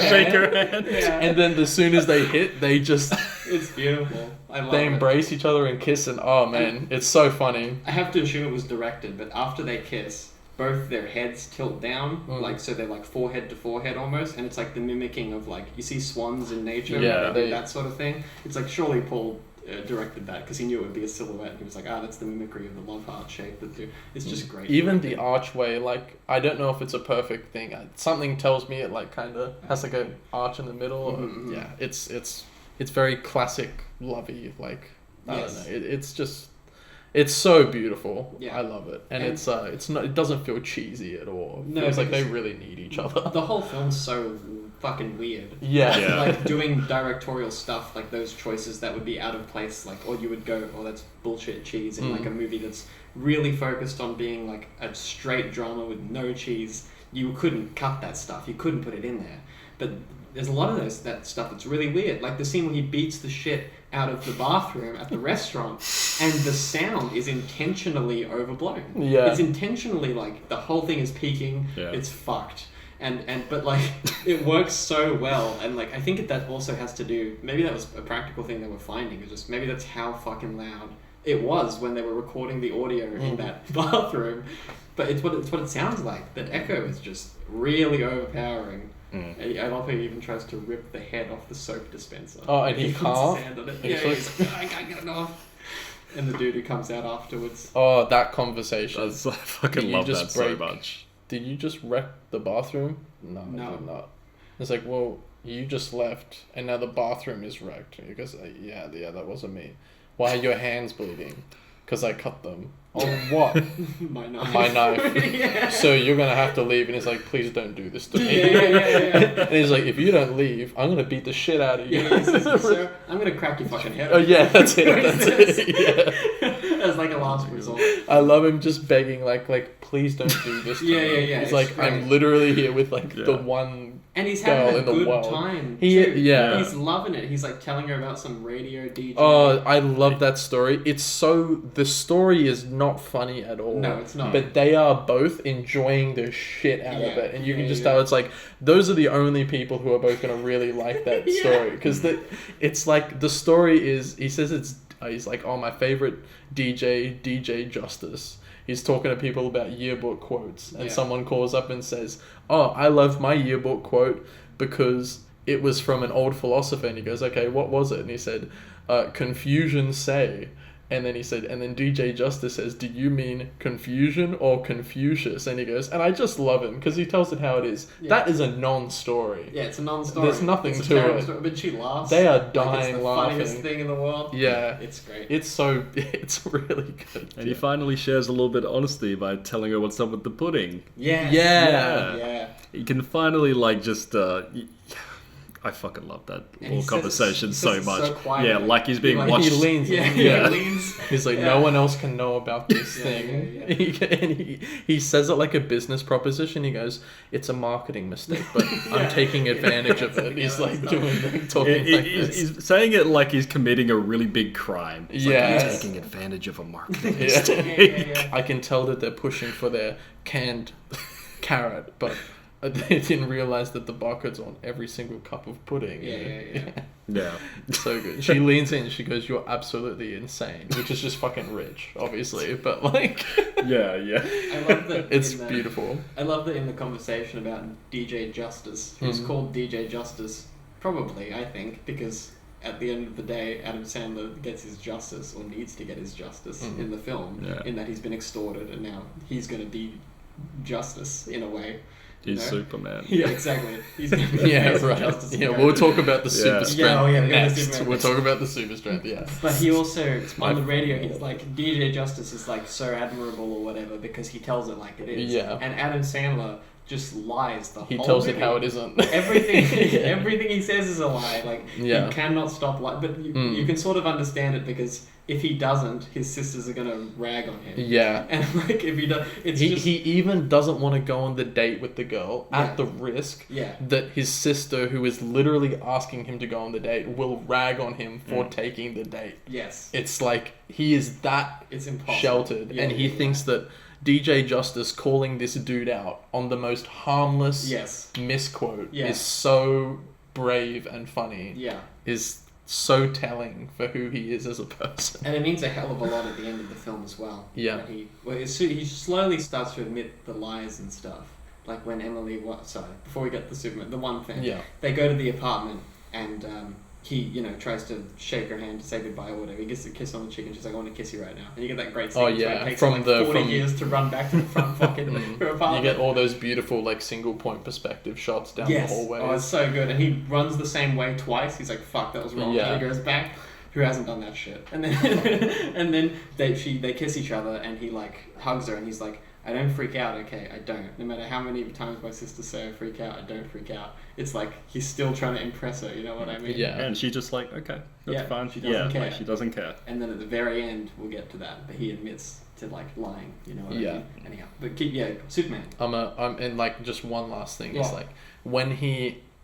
shake her hand. Yeah. And then as soon as they hit, they just It's beautiful. I love they it. embrace each other and kiss, and oh man, it's so funny. I have to assume it was directed, but after they kiss, both their heads tilt down, like so they're like forehead to forehead almost, and it's like the mimicking of like you see swans in nature, that sort of thing. It's like surely Paul directed that because he knew it would be a silhouette. And he was like, that's the mimicry of the love heart shape that do. It's just great. Even the archway, like I don't know if it's a perfect thing. Something tells me it like kind of has like an arch in the middle. Yeah, it's very classic lovey. Like I don't know. It's just. It's so beautiful. Yeah. I love it. And it's not, it doesn't feel cheesy at all. It feels like they really need each other. The whole film's so fucking weird. Yeah. Like doing directorial stuff, like those choices that would be out of place, like, or you would go, oh, that's bullshit cheese in like a movie that's really focused on being like a straight drama with no cheese. You couldn't cut that stuff. You couldn't put it in there. But there's a lot of that stuff that's really weird. Like the scene where he beats the shit out of the bathroom at the restaurant, and the sound is intentionally overblown. Yeah. It's intentionally like the whole thing is peaking. Yeah. It's fucked. But like it works so well, and like I think that also has to do, maybe that was a practical thing they were finding, or just maybe that's how fucking loud it was when they were recording the audio in that bathroom. But it's what it sounds like. That echo is just really overpowering. I love how he even tries to rip the head off the soap dispenser. Oh, and he puts can't? his hand on it. He's Yeah, like- he's like, I can't get it off. And the dude who comes out afterwards. Oh, that conversation. I fucking You love just that so break- much. Did you just wreck the bathroom? No, I did not. It's like, well, you just left, and now the bathroom is wrecked. He goes, yeah, that wasn't me. Why are your hands bleeding? Because I cut them. On what? My knife. My knife. Yeah. So you're going to have to leave. And he's like, please don't do this to me. Yeah. And he's like, if you don't leave, I'm going to beat the shit out of you. Yeah, he says, sir, I'm going to crack your fucking head. Oh, yeah, that's it. That's it. Yeah. As like a last resort. I love him just begging, like, please don't do this to me. Yeah. He's it's like, great. I'm literally here with, like, the Yeah. one And he's girl having a in the good world. time. He- too. yeah. He's loving it. He's like telling her about some radio DJ. Oh, I love that story. The story is not funny at all. No, it's not. But they are both enjoying the shit out of Yeah, it. And you can yeah, just yeah. tell it's like, those are the only people who are both going to really like that Yeah. story. Because it's like, the story is, he says he's like, oh, my favorite DJ Justice. He's talking to people about yearbook quotes. And Yeah. someone calls up and says, oh, I love my yearbook quote because it was from an old philosopher. And he goes, okay, what was it? And he said, confusion say. And then he said, and then DJ Justice says, do you mean confusion or Confucius? And he goes, and I just love him because he tells it how it is. Yeah. That is a non-story. Yeah, it's a non-story. There's nothing It's a to terrible it. Story, but she laughs. They are like dying it's the laughing. funniest thing in the world. Yeah. It's great. It's really good. And he finally shares a little bit of honesty by telling her what's up with the pudding. Yes. Yeah. Yeah. He can finally, like, just... I fucking love that And he whole says conversation it's- so he says it much. so quietly. Yeah, like he's being Like, watched. He leans Yeah, in. Yeah. he leans. He's like, Yeah. no one else can know about this Yeah, thing. yeah, And he says it like a business proposition. He goes, it's a marketing mistake, but Yeah. I'm taking advantage of it. Yeah, He's that's like not- talking like this. He's saying it like he's committing a really big crime. It's like, Yes. I'm taking advantage of a marketing Yeah. mistake. Yeah. I can tell that they're pushing for their canned carrot, but they didn't realize that the barcode's on every single cup of pudding. Yeah. Yeah. So good. She leans in. She goes, "You're absolutely insane," which is just fucking rich, obviously. But like, Yeah. I love that. it's in the- beautiful. I love that in the conversation about DJ Justice, who's Mhm. called DJ Justice, probably, I think, because at the end of the day, Adam Sandler gets his justice, or needs to get his justice Mhm. in the film, Yeah. in that he's been extorted and now he's going to be justice in a way. He's No. Superman. Yeah, exactly. He's going to be Yeah, the right. justice. Yeah, guy. we'll talk about the Yeah. super Yeah, strength oh, yeah, we got the next. super strength We'll next. talk about the super strength. Yeah. But he also, my on the radio, favorite. he's like, DJ Justice is like so admirable or whatever because he tells it like it is. Yeah. And Adam Sandler just lies the He whole tells movie. it how it isn't. Everything, everything he says is a lie. Like Yeah. he cannot stop lying. But you can sort of understand it because if he doesn't, his sisters are gonna rag on him. Yeah. And like if he does, it's He, just he even doesn't want to go on the date with the girl Yeah. at the risk yeah. that his sister, who is literally asking him to go on the date, will rag on him for taking the date. Yes. It's like he is that It's impossible. sheltered, Yeah, and he yeah, thinks that DJ Justice calling this dude out on the most harmless Yes. misquote Yeah. is so brave and funny. Yeah. Is so telling for who he is as a person. And it means a hell of a lot at the end of the film as well. Yeah. When he slowly starts to admit the lies and stuff. Like when Emily, before we get to the Superman, the one thing. Yeah. They go to the apartment and he, tries to shake her hand to say goodbye or whatever. He gets a kiss on the cheek and she's like, I want to kiss you right now. And you get that great scene Oh, where yeah. it takes From him, the- 40 from- years to run back to the front fucking her You apartment. get all those beautiful like single point perspective shots down Yes. the hallway. Oh, it's so good. And he runs the same way twice. He's like, fuck, that was wrong. Yeah. And he goes back. Who hasn't done that shit? And then and then they kiss each other and he like hugs her and he's like, I don't freak out, okay? I don't. No matter how many times my sisters say I freak out, I don't freak out. It's like he's still trying to impress her, you know what I mean? Yeah. And she just like, okay, that's Yeah, fine. she doesn't care. Like, she doesn't care. And then at the very end, we'll get to that, but he admits to like lying, you know what I Yeah. mean? Anyhow, but Superman. I'm and like just one last thing is Yeah. like when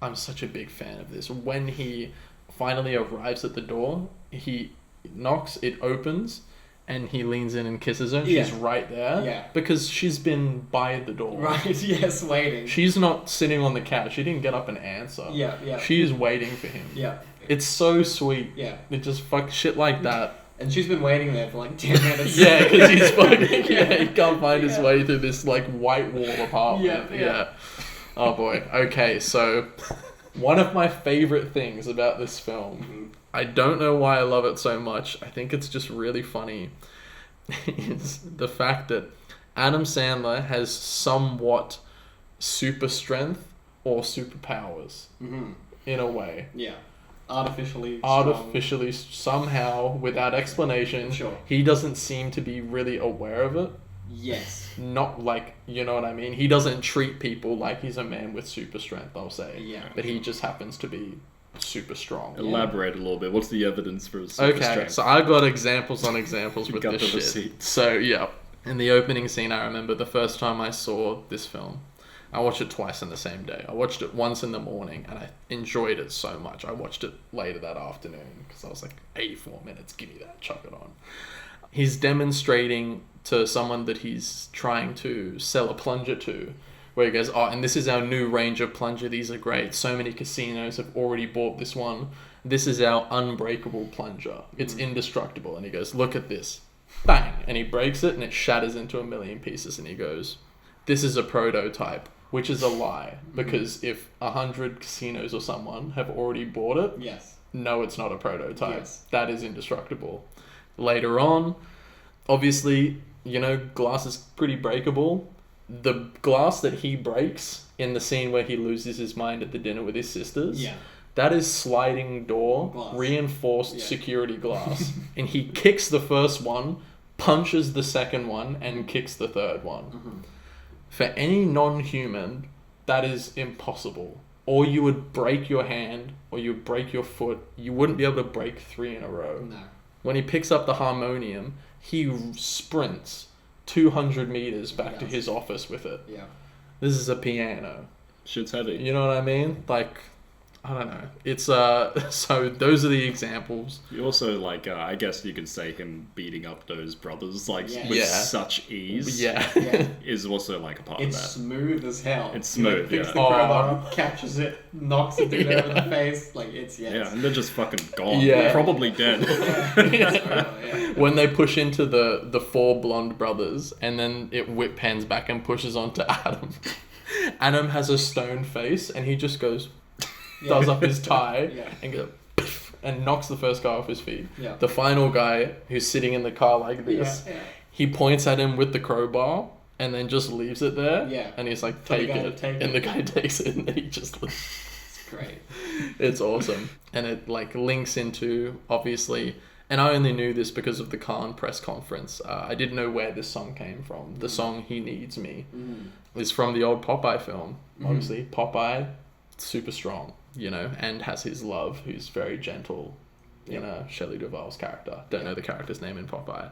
I'm such a big fan of this. When he finally arrives at the door, he knocks, it opens, and he leans in and kisses her. Yeah. She's right there. Yeah. Because she's been by the door. Right? Yes, waiting. She's not sitting on the couch. She didn't get up and answer. Yeah, yeah. She's waiting for him. Yeah, It's so sweet. yeah. It just shit like that. And she's been waiting there for like 10 minutes. Yeah, because he's fucking, he can't find his Yeah. way through this like white wall apartment. Yeah, yeah. Oh boy. Okay, so one of my favorite things about this film, I don't know why I love it so much. I think it's just really funny. Is the fact that Adam Sandler has somewhat super strength or superpowers in a way. Yeah. Artificially somehow, without explanation, Sure. he doesn't seem to be really aware of it. Yes. Not like, you know what I mean? He doesn't treat people like he's a man with super strength, I'll say. Yeah. But he just happens to be super strong. Elaborate a little bit. What's the evidence for his super strength? So I got examples on examples with got this the shit. receipts. So, yeah. In the opening scene, I remember the first time I saw this film. I watched it twice in the same day. I watched it once in the morning, and I enjoyed it so much. I watched it later that afternoon, because I was like, 84 minutes, give me that, chuck it on. He's demonstrating to someone that he's trying to sell a plunger to, where he goes, oh, and this is our new range of plunger. These are great. So many casinos have already bought this one. This is our unbreakable plunger. It's indestructible. And he goes, look at this. Bang! And he breaks it, and it shatters into a million pieces. And he goes, this is a prototype, which is a lie. Because if 100 casinos or someone have already bought it, Yes. no, it's not a prototype. Yes. That is indestructible. Later on, obviously, you know, glass is pretty breakable. The glass that he breaks in the scene where he loses his mind at the dinner with his sisters, Yeah. that is sliding door, Glass. reinforced Yeah. security glass. And he kicks the first one, punches the second one, and kicks the third one. For any non-human, that is impossible. Or you would break your hand, or you would break your foot. You wouldn't be able to break 3 in a row. No. When he picks up the harmonium, he sprints 200 meters back to Yes. his office with it. Yeah. This is a piano. Shit's heavy. You know what I mean? Like, I don't know. It's, so those are the examples. You also, like, I guess you could say him beating up those brothers, like, Yeah. with Yeah. such ease. Yeah. Yeah. Is also, like, a part It's of that. smooth as hell. It's smooth, He, like, picks yeah. the crowbar up, catches it, knocks the dude over the face. Like, it's, Yeah, and they're just fucking gone. Yeah. Probably dead. Yeah. When they push into the 4 blonde brothers, and then it whip pans back and pushes onto Adam. Adam has a stone face, and he just goes, does up his tie, Yeah. and goes, and knocks the first guy off his feet. Yeah. The final guy, who's sitting in the car like this, Yeah. he points at him with the crowbar, and then just leaves it there. Yeah. And he's like, Tell the take guy to it. take And it. the guy takes it, and then he just leaves. It's great. It's awesome. And it like links into, obviously, and I only knew this because of the Cannes press conference. I didn't know where this song came from. The song He Needs Me is from the old Popeye film. Obviously, Popeye, super strong, you know, and has his love, who's very gentle, you know, Shelley Duvall's character. Don't know the character's name in Popeye.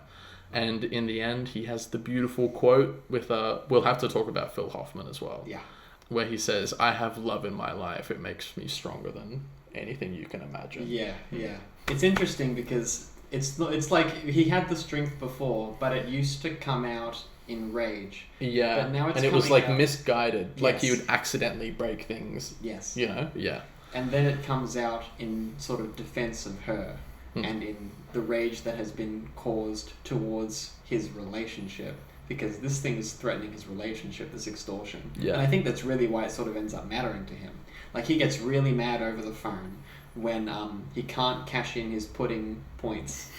And in the end, he has the beautiful quote with, we'll have to talk about Phil Hoffman as well. Yeah. Where he says, I have love in my life. It makes me stronger than anything you can imagine. Yeah, yeah. It's interesting because it's like he had the strength before, but it used to come out in rage. Yeah. But now it's and it was coming like out- misguided. Like he Yes. would accidentally break things. Yes. You know? Yeah. And then it comes out in sort of defense of her and in the rage that has been caused towards his relationship, because this thing is threatening his relationship, this extortion. Yeah. And I think that's really why it sort of ends up mattering to him. Like, he gets really mad over the phone when he can't cash in his pudding points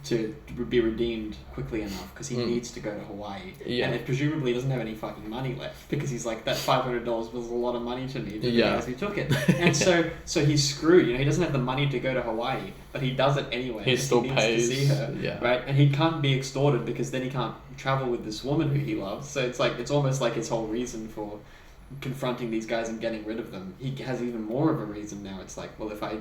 to be redeemed quickly enough because he needs to go to Hawaii. Yeah. And it presumably doesn't have any fucking money left because he's like, that $500 was a lot of money to me to the Yeah. guys who took it. And so he's screwed. You know, he doesn't have the money to go to Hawaii, but he does it anyway. He because still needs pays, to see her, yeah. right? And he can't be extorted because then he can't travel with this woman who he loves. So it's like, it's almost like his whole reason for confronting these guys and getting rid of them. He has even more of a reason now. It's like, well, if I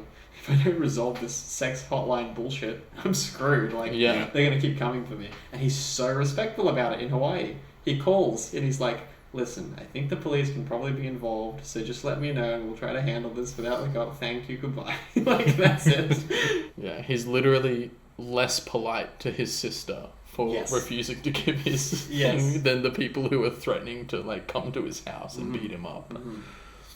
don't resolve this sex hotline bullshit, I'm screwed. Like, Yeah. they're gonna keep coming for me. And he's so respectful about it in Hawaii. He calls and he's like, listen, I think the police can probably be involved, so just let me know and we'll try to handle this without like, oh, thank you, goodbye. Like, that's it. Yeah. He's literally less polite to his sister for Yes. refusing to give his Yes. thing than the people who are threatening to like come to his house and beat him up.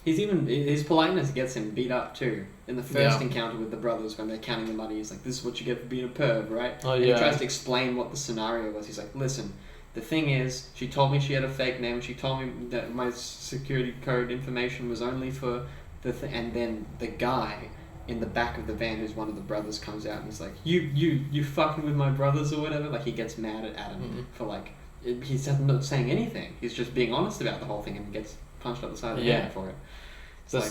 He's even, his politeness gets him beat up too. In the first Yeah. encounter with the brothers, when they're counting the money, he's like, this is what you get for being a perv, right? Oh, and yeah. he tries to explain what the scenario was. He's like, listen, the thing is, she told me she had a fake name. She told me that my security code information was only for and then the guy in the back of the van, who's one of the brothers, comes out and he's like, you fucking with my brothers or whatever. Like, he gets mad at Adam for like, he's not saying anything. He's just being honest about the whole thing and gets punched up the side of the head for it.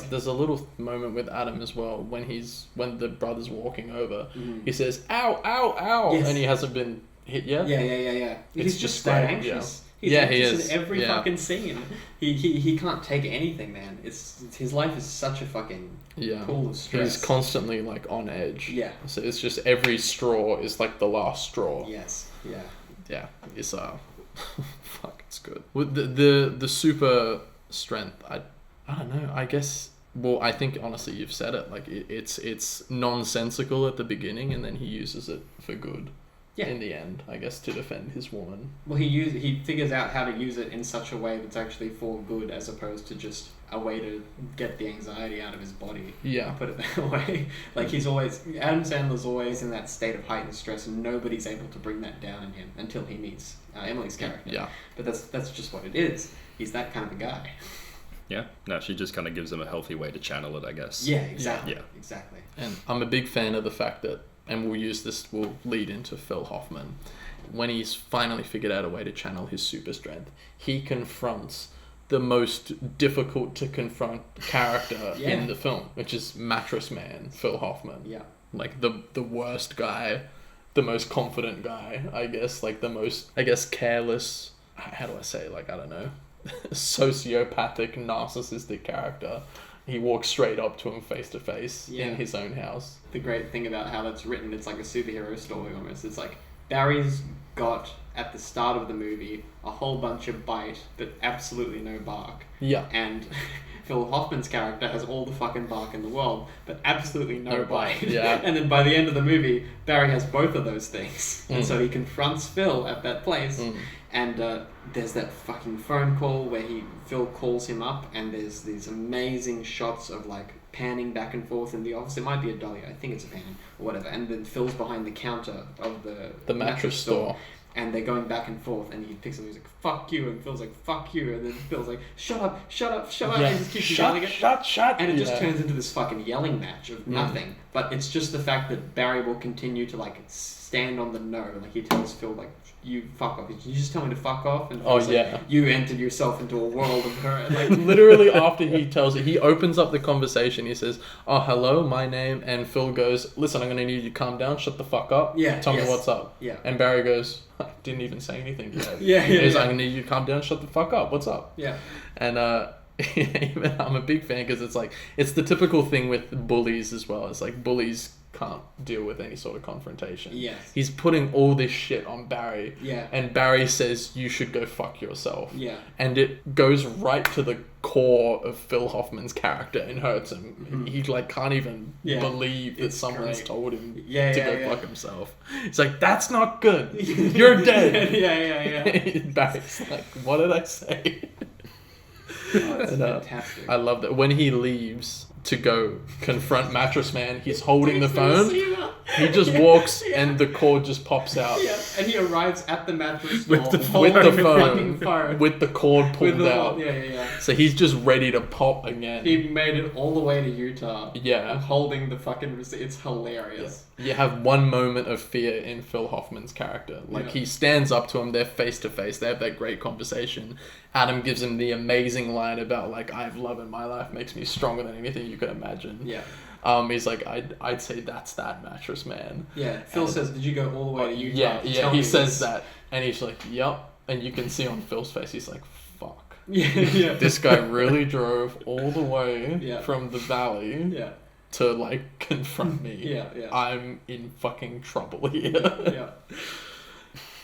There's a little moment with Adam as well when the brother's walking over. He says, "Ow, ow, ow," and he hasn't been hit yet. Yeah. He's just so great, anxious. He is. In every fucking scene. He can't take anything, man. His life is such a fucking pool of stress. He's constantly like on edge. Yeah. So it's just every straw is like the last straw. Yes. Yeah. Yeah. It's fuck. It's good. With the super strength, I don't know. I guess. Well, I think honestly you've said it. Like it's nonsensical at the beginning, and then he uses it for good. Yeah. In the end, I guess, to defend his woman. Well, he figures out how to use it in such a way that's actually for good, as opposed to just a way to get the anxiety out of his body. Yeah. Put it that way. Like, Adam Sandler's always in that state of heightened stress, and nobody's able to bring that down in him until he meets Emily's character. Yeah. But that's just what it is. He's that kind of a guy. Yeah. No, she just kind of gives him a healthy way to channel it, I guess. Yeah, exactly. Yeah. Exactly. And I'm a big fan of the fact that, and we'll lead into Phil Hoffman, when he's finally figured out a way to channel his super strength, he confronts the most difficult to confront character in the film, which is Mattress Man, Phil Hoffman. Yeah. Like the worst guy, the most confident guy, I guess, like the most, I guess, careless, how do I say, like, I don't know, sociopathic, narcissistic character. He walks straight up to him face to face in his own house. The great thing about how that's written, it's like a superhero story almost. It's like Barry's got, at the start of the movie, a whole bunch of bite, but absolutely no bark. Yeah. And Phil Hoffman's character has all the fucking bark in the world, but absolutely no bite. Yeah. And then by the end of the movie, Barry has both of those things. And so he confronts Phil at that place. And there's that fucking phone call where Phil calls him up, and there's these amazing shots of like panning back and forth in the office. It might be a dolly, I think it's a pan or whatever. And then Phil's behind the counter of the mattress store. And they're going back and forth, and he picks up and he's like, "Fuck you," and Phil's like, "Fuck you," and then Phil's like, "Shut up, shut up, shut up," and he just keeps yelling it. Shut. And it just turns into this fucking yelling match of nothing. But it's just the fact that Barry will continue to like stand on the no. Like, he tells Phil, like, "You fuck off. You just tell me to fuck off." And Phil's like, "You entered yourself into a world of her." And like, literally after he tells it, he opens up the conversation. He says, "Oh, hello, my name," and Phil goes, "Listen, I'm gonna need you to calm down. Shut the fuck up. Tell me what's up." Yeah. And Barry goes, "I didn't even say anything yet." He goes, "I'm gonna need you to calm down. Shut the fuck up. What's up?" Yeah. And even I'm a big fan because it's like, it's the typical thing with bullies as well. It's like bullies can't deal with any sort of confrontation. Yes. He's putting all this shit on Barry. Yeah. And Barry says, "You should go fuck yourself." Yeah. And it goes right to the core of Phil Hoffman's character and hurts him. He like can't even believe that someone's told him to go fuck himself. He's like, "That's not good. You're dead." Yeah. Barry's like, "What did I say?" Oh, that's fantastic. I love that when he leaves to go confront Mattress Man, he's holding the phone. He just walks and the cord just pops out. Yeah, and he arrives at the mattress store with the phone, with the cord pulled out. Yeah. So he's just ready to pop again. He made it all the way to Utah. Yeah. Holding the fucking receipt. It's hilarious. Yeah. You have one moment of fear in Phil Hoffman's character. Like, he stands up to him, they're face to face, they have that great conversation. Adam gives him the amazing line about, like, "I have love in my life, makes me stronger than anything you could imagine." Yeah. He's like, I'd say that's that Mattress Man. Yeah. Phil says, "Did you go all the way to Utah?" Yeah, he says that. And he's like, "Yep." And you can see on Phil's face, he's like, "Fuck." Yeah. This guy really drove all the way from the valley to, like, confront me. Yeah. I'm in fucking trouble here. Yeah.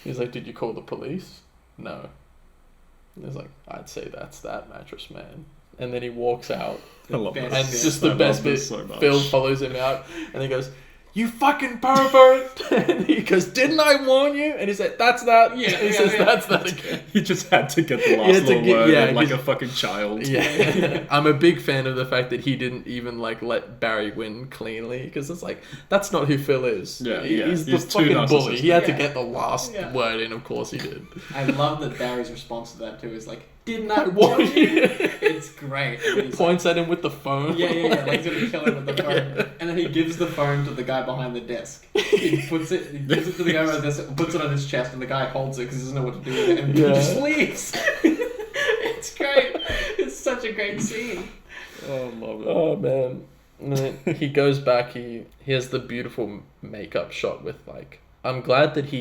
He's like, "Did you call the police?" "No." He's like, "I'd say that's that Mattress Man." And then he walks out. I love And this. just the best bit, So much. Phil follows him out and he goes, you fucking pervert. And he goes, didn't I warn you? And he said, that's that. Yeah, he says, that's that again. He just had to get the last little word like a fucking child. Yeah. I'm a big fan of the fact that he didn't even like let Barry win cleanly, because it's like, that's not who Phil is. He's the fucking bully. He had to get the last word in, of course he did. I love that Barry's response to that too is like, didn't I warn you? It's great. Points at him with the phone. Yeah. Like he's gonna kill him with the phone. And then he gives the phone to the guy behind the desk. He gives it to the guy behind the desk, puts it on his chest, and the guy holds it because he doesn't know what to do with it, and he just leaves. It's great. It's such a great scene. Oh, love it. Oh, man. And then he goes back, he has the beautiful makeup shot with, like, I'm glad that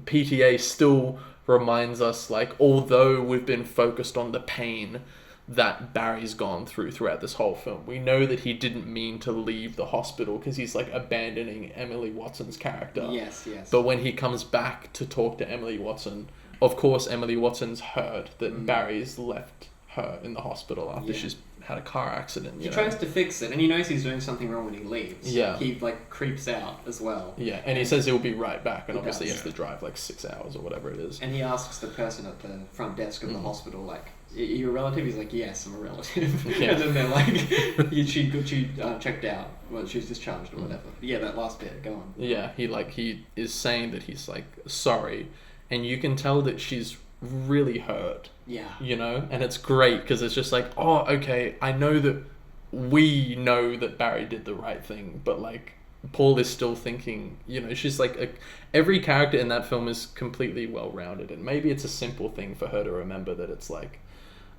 PTA still reminds us, like, although we've been focused on the pain that Barry's gone throughout this whole film, we know that he didn't mean to leave the hospital because he's, like, abandoning Emily Watson's character. Yes. But when he comes back to talk to Emily Watson, of course Emily Watson's heard that Barry's left her in the hospital after she's had a car accident. He tries to fix it, and he knows he's doing something wrong when he leaves. Yeah. He, like, creeps out as well. Yeah, and he says he'll be right back, and obviously he has to drive, like, 6 hours or whatever it is. And he asks the person at the front desk of the hospital, like, are you a relative? He's like, yes, I'm a relative. Yeah. And then they're like, she checked out. Well, she's discharged or whatever. Yeah, that last bit, go on. Yeah, he is saying that he's, like, sorry, and you can tell that she's really hurt. Yeah. You know? And it's great, because it's just like, oh, okay, I know that we know that Barry did the right thing, but, like, Paul is still thinking, you know, she's like, every character in that film is completely well-rounded, and maybe it's a simple thing for her to remember that it's like,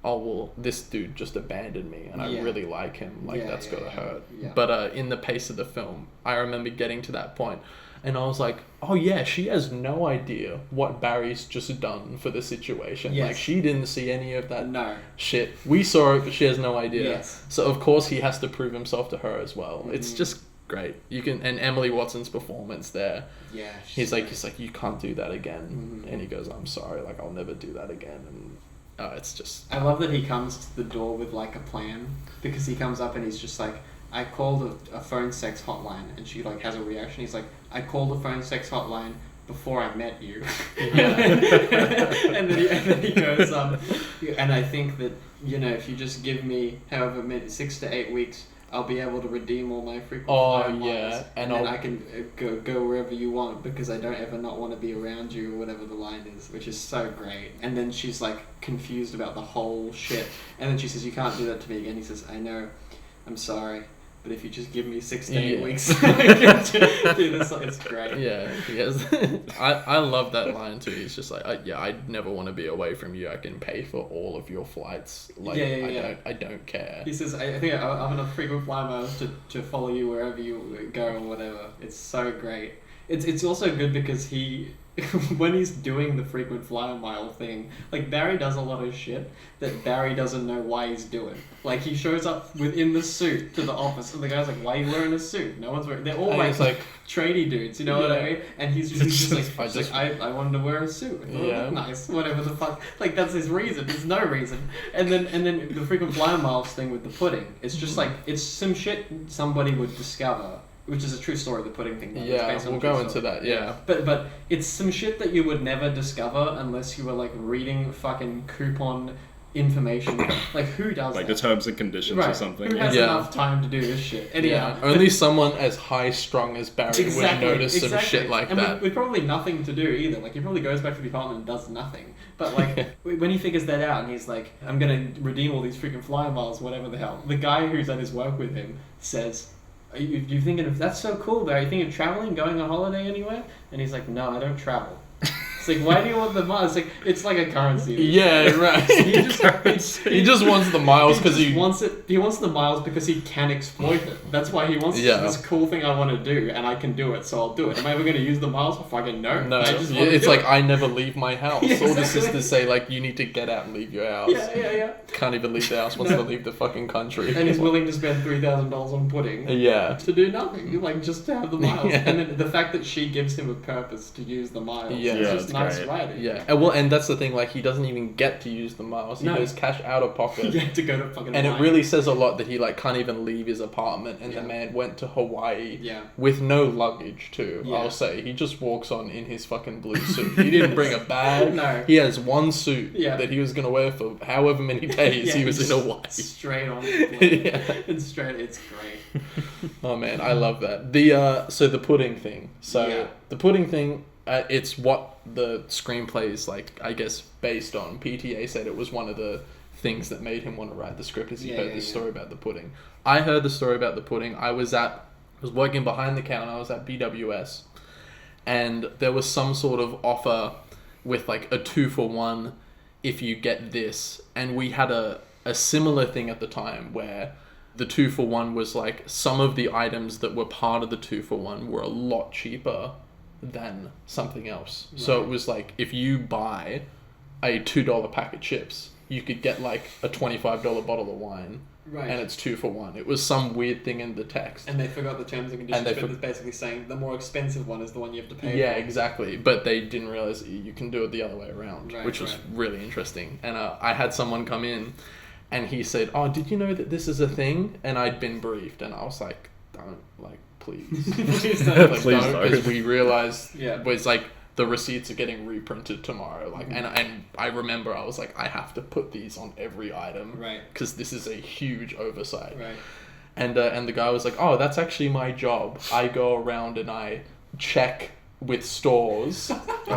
oh, well, this dude just abandoned me, and I really like him, like, that's gotta hurt. Yeah. But in the pace of the film, I remember getting to that point, and I was like, oh yeah, she has no idea what Barry's just done for the situation. Yes. Like, she didn't see any of that shit. We saw it, but she has no idea. Yes. So of course he has to prove himself to her as well. It's just great. And Emily Watson's performance there. Yeah. He's like, you can't do that again. And he goes, I'm sorry, like, I'll never do that again. And it's just... I love that he comes to the door with, like, a plan, because he comes up and he's just like, I called a phone sex hotline, and she, like, has a reaction. He's like, I called a phone sex hotline before I met you. and then he goes, and I think that, you know, if you just give me however many, 6 to 8 weeks, I'll be able to redeem all my frequent flyer miles, and then I can go wherever you want, because I don't ever not want to be around you, or whatever the line is, which is so great. And then she's, like, confused about the whole shit, and then she says, you can't do that to me again. He says, I know, I'm sorry, but if you just give me 6 to 8 weeks, do this, it's great. Yeah, he has. I love that line too. He's just like, I never want to be away from you. I can pay for all of your flights. Like, I don't care. He says, I think I have enough frequent flyer miles to follow you wherever you go or whatever. It's so great. It's also good because he, when he's doing the frequent flyer mile thing, like, Barry does a lot of shit that Barry doesn't know why he's doing. Like, he shows up within the suit to the office, and the guy's like, why are you wearing a suit? No one's wearing... They're all, like tradie dudes, you know what I mean? And he's just like, I wanted to wear a suit. It looked nice, whatever the fuck. Like, that's his reason. There's no reason. And then the frequent flyer miles thing with the pudding, it's just like, it's some shit somebody would discover, which is a true story, the pudding thing. Yeah, we'll go into that, yeah. But it's some shit that you would never discover unless you were, like, reading fucking coupon information. Like, who does like that? the terms and conditions or something. Who has enough time to do this shit? Anyhow, only someone as high-strung as Barry would notice some shit like and that. With probably nothing to do either. Like, he probably goes back to the apartment and does nothing. But, like, when he figures that out and he's like, I'm going to redeem all these freaking flyer miles, whatever the hell, the guy who's at his work with him says... You thinking of, that's so cool, Barry. You thinking of traveling, going on holiday anywhere? And he's like, no, I don't travel. It's like, why do you want the miles? It's like a currency. Yeah, right. He just wants the miles because he wants it. He wants the miles because he can exploit it. That's why he wants this cool thing I want to do, and I can do it, so I'll do it. Am I ever going to use the miles? Fucking no. No, it's like I never leave my house. All this is to say, like, you need to get out and leave your house. Yeah. Can't even leave the house. Wants to leave the fucking country. And he's willing to spend $3,000 on pudding. Yeah. To do nothing, like, just to have the miles. And then the fact that she gives him a purpose to use the miles. Yeah. It's just nice great. writing. Yeah, and that's the thing. Like, he doesn't even get to use the miles. He No. goes cash out of pocket. Yeah, to go to fucking And it Hawaii. really says a lot that he like can't even leave his apartment, and Yeah. the man went to Hawaii Yeah. with no luggage too. Yeah. I'll say he just walks on in his fucking blue suit. He didn't bring a bag. No. He has one suit Yeah. that he was gonna wear for however many days he was in Hawaii. Straight on. Yeah. It's straight. It's great. Oh man, I love that. So the pudding thing. So Yeah. the pudding thing. It's what the screenplay is like, I guess, based on. PTA said it was one of the things that made him want to write the script, as he heard this story about the pudding. I heard the story about the pudding. I was working behind the counter. I was at BWS, and there was some sort of offer with like a 2-for-1 if you get this, and we had a similar thing at the time where the 2-for-1 was like some of the items that were part of the 2-for-1 were a lot cheaper than something else. Right. So it was like, if you buy a $2 pack of chips, you could get like a $25 bottle of wine. Right. And it's 2-for-1. It was some weird thing in the text. And they forgot the terms and conditions, but it's basically saying the more expensive one is the one you have to pay for. for. Exactly. But they didn't realize you can do it the other way around, which was really interesting. And I had someone come in and he said, "Oh, did you know that this is a thing?" And I'd been briefed, and I was like, "Don't, like, please." Please don't. Like, Please don't, because we realized it's like the receipts are getting reprinted tomorrow. Like, and I remember I was like, I have to put these on every item, right? Because this is a huge oversight, right? And the guy was like, "Oh, that's actually my job. I go around and I check with stores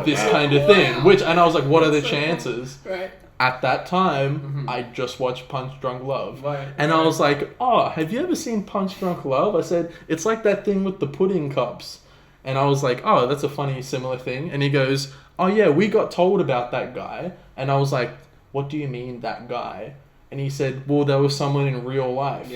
this kind of thing." And I was like, "What are the chances?" Right. At that time, I just watched Punch Drunk Love. Right. And I was like, "Oh, have you ever seen Punch Drunk Love?" I said, "It's like that thing with the pudding cups." And I was like, "Oh, that's a funny, similar thing." And he goes, "Oh yeah, we got told about that guy." And I was like, "What do you mean, that guy?" And he said, "Well, there was someone in real life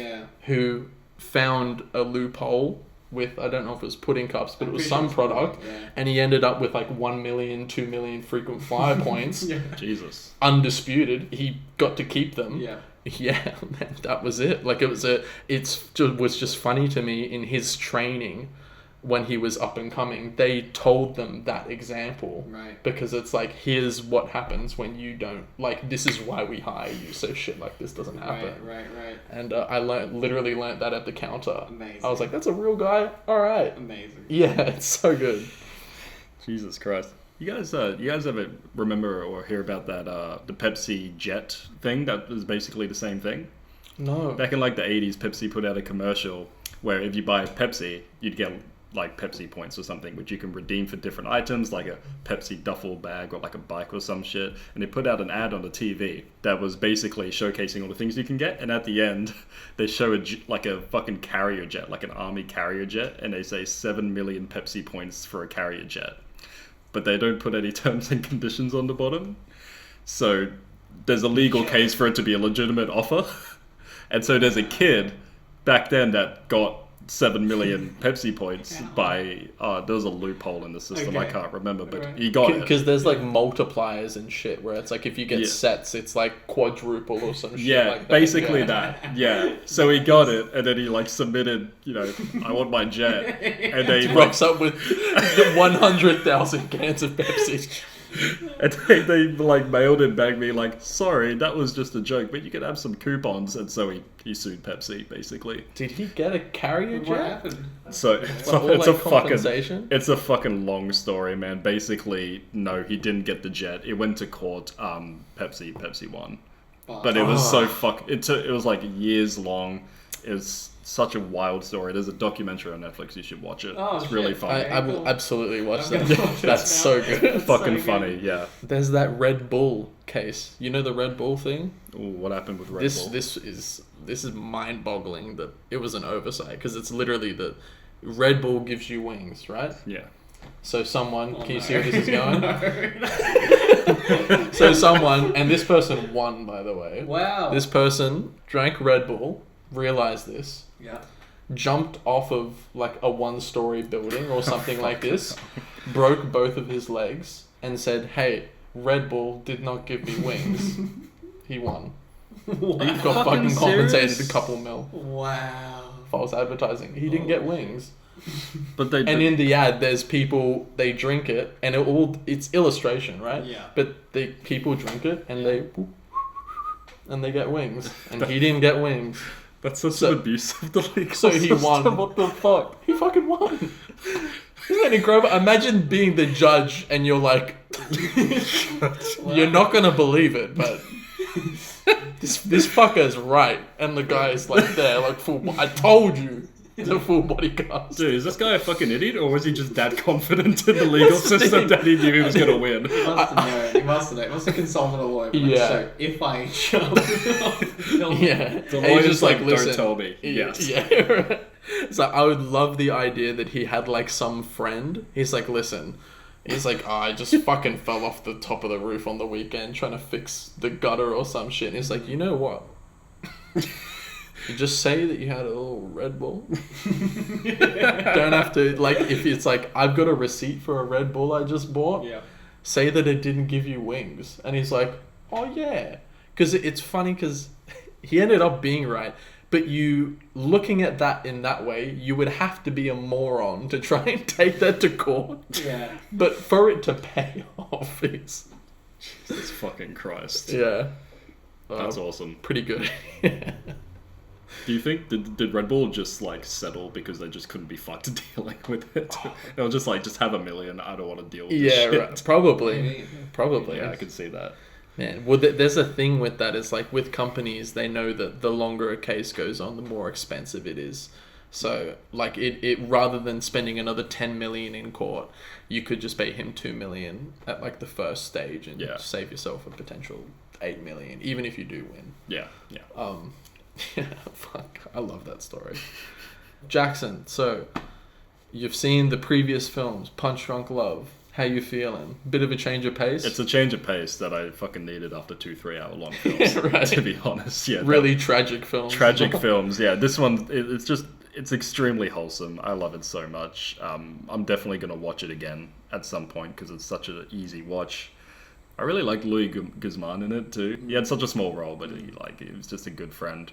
who found a loophole with, I don't know if it was pudding cups, but it was some product, and he ended up with like 1 million, 2 million frequent flyer points." Jesus. Undisputed. He got to keep them. Yeah, that was it. Like, it was just funny to me in his training. When he was up and coming, they told them that example. Right. Because it's like, here's what happens when you don't, like, this is why we hire you, so shit like this doesn't happen. Right. And I literally learned that at the counter. Amazing. I was like, that's a real guy? Alright. Amazing. Yeah, it's so good. Jesus Christ. You guys ever remember or hear about that, the Pepsi Jet thing that was basically the same thing? No. Back in like the 80s, Pepsi put out a commercial where if you buy Pepsi, you'd get like Pepsi points or something, which you can redeem for different items, like a Pepsi duffel bag or like a bike or some shit. And they put out an ad on the TV that was basically showcasing all the things you can get. And at the end, they show like a fucking carrier jet, like an army carrier jet, and they say 7 million Pepsi points for a carrier jet. But they don't put any terms and conditions on the bottom. So there's a legal case for it to be a legitimate offer. And so there's a kid back then that got 7 million Pepsi points by there was a loophole in the system. I can't remember, but he got it because there's like multipliers and shit where it's like if you get sets, it's like quadruple or some shit like that. Basically that. So he got it, and then he like submitted, I want my jet, and they rocks up with 100,000 cans of Pepsi. And they like mailed it back me like, "Sorry, that was just a joke, but you could have some coupons." And so he sued Pepsi basically. Did he get a carrier jet? What happened? So it's a fucking long story, man. Basically, no, he didn't get the jet. It went to court. Pepsi won, but it was it was like years long. It was such a wild story. There's a documentary on Netflix. You should watch it. It's really funny. I will absolutely watch that. That's so good. Fucking funny, yeah. There's that Red Bull case. You know the Red Bull thing? Ooh, what happened with Red Bull? This is mind-boggling that it was an oversight, because it's literally that Red Bull gives you wings, right? Yeah. So someone, can you see where this is going? So someone, and this person won, by the way. Wow. This person drank Red Bull, realized this, jumped off of like a 1-story building or something like this, broke both of his legs, and said, "Hey, Red Bull did not give me wings." He won. Wow. He got fucking compensated a couple mil. Wow. False advertising. He didn't get wings. But they And in the ad, there's people, they drink it, and it's illustration, right? Yeah. But people drink it, and they get wings, and he didn't get wings. That's such an abuse of the legal So he system. won. What the fuck? He fucking won. Isn't that incredible? Imagine being the judge, and you're like, you're not gonna believe it, but this fucker's right, and the guy's like there, like I told you. The full body cast. Dude, is this guy a fucking idiot, or was he just that confident in the legal system that he knew he was gonna win? He must have known. He must have consulted a lawyer. Yeah. So if I jump off the film, Yeah. The And he's lawyer's just like, don't listen. tell me. Yes. Yeah. So I would love the idea that he had like some friend. He's like, listen. He's like, I just fucking fell off the top of the roof on the weekend trying to fix the gutter or some shit. And he's like, you know what? You just say that you had a little Red Bull. Don't have to, like, if it's like, I've got a receipt for a Red Bull I just bought. Yeah. Say that it didn't give you wings. And he's like, oh yeah. Because it's funny because he ended up being right. But you, looking at that in that way, you would have to be a moron to try and take that to court. Yeah. But for it to pay off, it's... Jesus fucking Christ. Yeah. That's awesome. Pretty good. Do you think did Red Bull just like settle because they just couldn't be fucked dealing with it? They'll just have $1 million. I don't want to deal with this shit. Right. Probably. Maybe. Probably. Yeah, I could see that. Man, well, there's a thing with that. It's like with companies, they know that the longer a case goes on, the more expensive it is. So, like, it rather than spending another 10 million in court, you could just pay him 2 million at like the first stage and save yourself a potential 8 million, even if you do win. Yeah. Yeah, fuck, I love that story. Jackson, so you've seen the previous films, Punch Drunk Love. How you feeling? Bit of a change of pace? It's a change of pace that I fucking needed after 2-3 hour long films. Right. To be honest, yeah. Really tragic films. Tragic films, yeah. This one, it's extremely wholesome. I love it so much. I'm definitely gonna watch it again at some point because it's such an easy watch. I really like Louis Guzman in it too. He had such a small role, but he was just a good friend.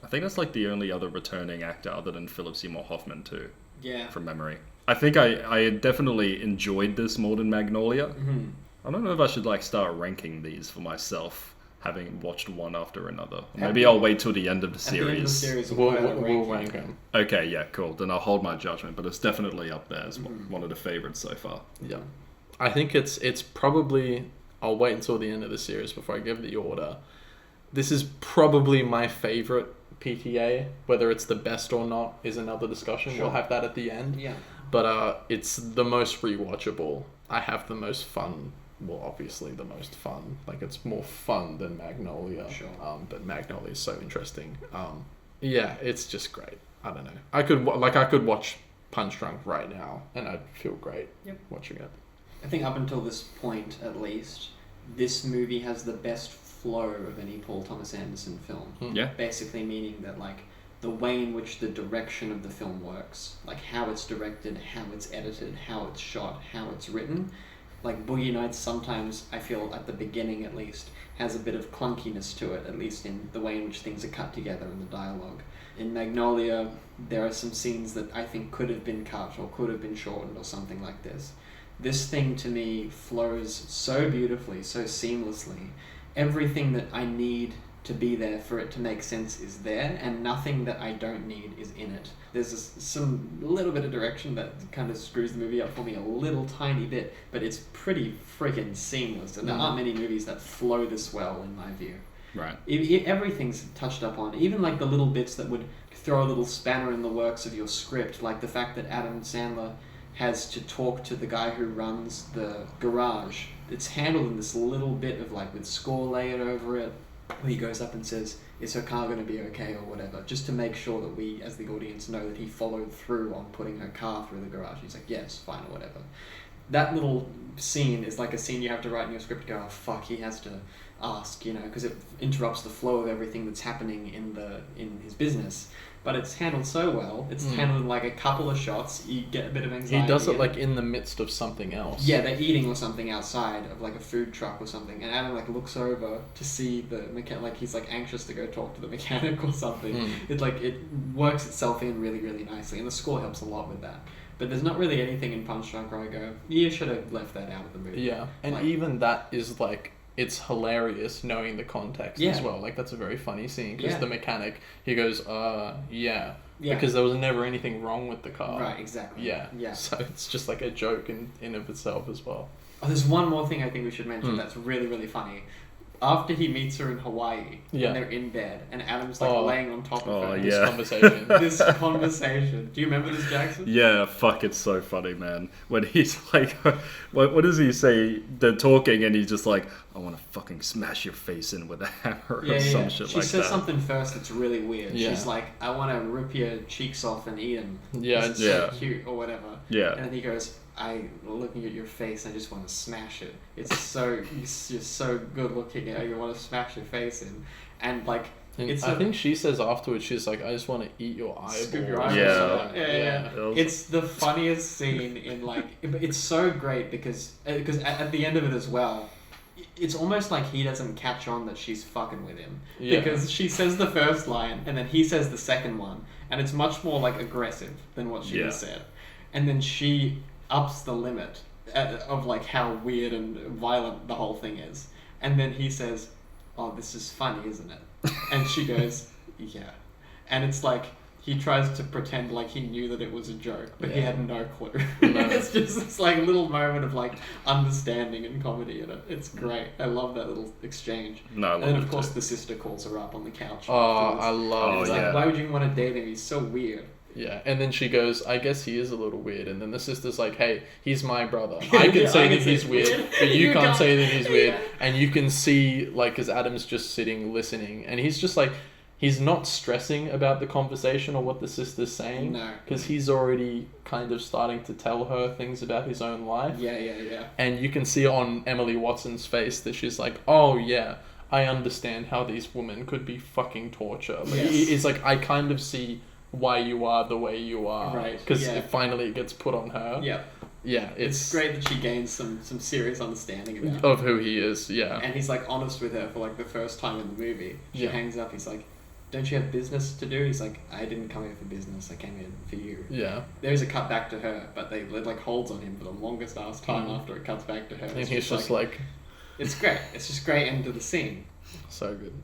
I think that's like the only other returning actor other than Philip Seymour Hoffman too. Yeah. From memory. I think I definitely enjoyed this more than Magnolia. Mm-hmm. I don't know if I should like start ranking these for myself, having watched one after another. Maybe I'll wait till the end of the series. At the end of the series, We'll rank them. Okay, yeah, cool. Then I'll hold my judgment, but it's definitely up there as one of the favorites so far. Yeah. I think it's probably... I'll wait until the end of the series before I give the order. This is probably my favorite PTA. Whether it's the best or not is another discussion. Sure. We'll have that at the end. Yeah. But it's the most rewatchable. I have the most fun. Well, obviously the most fun. Like, it's more fun than Magnolia. Sure. But Magnolia is so interesting. Yeah, it's just great. I don't know. I could watch Punch Drunk right now and I'd feel great watching it. I think up until this point, at least, this movie has the best flow of any Paul Thomas Anderson film. Yeah. Basically meaning that, like, the way in which the direction of the film works, like how it's directed, how it's edited, how it's shot, how it's written. Like, Boogie Nights sometimes, I feel, at the beginning at least, has a bit of clunkiness to it, at least in the way in which things are cut together in the dialogue. In Magnolia, there are some scenes that I think could have been cut or could have been shortened or something like this. This thing, to me, flows so beautifully, so seamlessly. Everything that I need to be there for it to make sense is there, and nothing that I don't need is in it. There's some little bit of direction that kind of screws the movie up for me a little tiny bit, but it's pretty freaking seamless, and there aren't many movies that flow this well, in my view. Right. Everything's touched up on, even like the little bits that would throw a little spanner in the works of your script, like the fact that Adam Sandler has to talk to the guy who runs the garage. It's handled in this little bit of, like, with score layered over it, where he goes up and says, is her car going to be okay or whatever, just to make sure that we, as the audience, know that he followed through on putting her car through the garage. He's like, yes, fine, or whatever. That little scene is like a scene you have to write in your script and go, oh fuck, he has to ask, because it interrupts the flow of everything that's happening in his business. But it's handled so well. It's handled in like a couple of shots. You get a bit of anxiety. He does it like in the midst of something else. Yeah, they're eating or something outside of like a food truck or something, and Adam like looks over to see the mechanic. Like he's like anxious to go talk to the mechanic or something. It works itself in really, really nicely, and the score helps a lot with that. But there's not really anything in Punch Drunk where I go, you should have left that out of the movie. Yeah, and like, even that is like, it's hilarious knowing the context as well. Like, that's a very funny scene, because the mechanic, he goes, yeah. Because there was never anything wrong with the car. Right, exactly. Yeah. So it's just like a joke in of itself as well. Oh, there's one more thing I think we should mention that's really, really funny. After he meets her in Hawaii, and they're in bed, and Adam's like laying on top of her. This conversation. This conversation. Do you remember this, Jackson? Yeah, fuck, it's so funny, man. When he's like, what does he say? They're talking, and he's just like, I want to fucking smash your face in with a hammer or some shit she like that. says something first that's really weird. Yeah. She's like, I want to rip your cheeks off and eat them. Yeah, it's so cute, or whatever. Yeah. And then he goes, looking at your face, I just want to smash it. It's so, you're so good looking, you want to smash your face in. And like, I think she says afterwards, she's like, I just want to eat your eyeball. Scoop your eyeball. Yeah. It's the funniest scene in like, it's so great because at the end of it as well, it's almost like he doesn't catch on that she's fucking with him. Yeah. Because she says the first line and then he says the second one, and it's much more like aggressive than what she just said. And then she ups the limit of like how weird and violent the whole thing is. And then he says, oh, this is funny, isn't it? And she goes, yeah. And it's like, he tries to pretend like he knew that it was a joke, but he had no clue. No. It's just this like little moment of like understanding and comedy in it. It's great. I love that little exchange. No, I love and then it of course too. the sister calls her up on the couch. Oh, I love it's like, why would you want to date him? He's so weird. Yeah, and then she goes, I guess he is a little weird. And then the sister's like, hey, he's my brother. I can say that he's weird, but you can't say that he's weird. And you can see, like, because Adam's just sitting, listening. And he's just like, he's not stressing about the conversation or what the sister's saying. No. Because he's already kind of starting to tell her things about his own life. Yeah. And you can see on Emily Watson's face that she's like, oh, yeah, I understand how these women could be fucking torture. Like, it's like, I kind of see why you are the way you are, right? Because finally it gets put on her. Yeah, it's great that she gains some serious understanding about of who he is. Yeah, and he's like honest with her for like the first time in the movie. She hangs up. He's like, "Don't you have business to do?" He's like, "I didn't come here for business. I came here for you." Yeah. There's a cut back to her, but it like holds on him for the longest ass time after it cuts back to her. And he's just like, it's great. It's just great end to the scene. So good.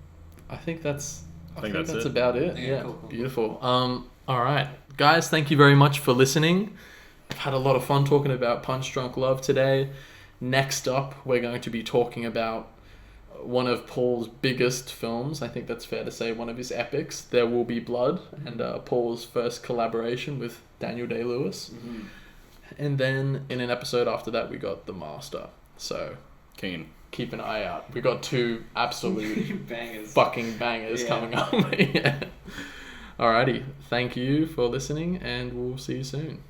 I think that's it. about it. Yeah, cool. Beautiful. All right, guys, thank you very much for listening. I've had a lot of fun talking about Punch Drunk Love today. Next up, we're going to be talking about one of Paul's biggest films. I think that's fair to say, one of his epics, There Will Be Blood, and Paul's first collaboration with Daniel Day-Lewis. Mm-hmm. And then in an episode after that, we got The Master. So Keen. Keep an eye out. We got 2 absolute bangers. fucking bangers coming up. Alrighty. Thank you for listening, and we'll see you soon.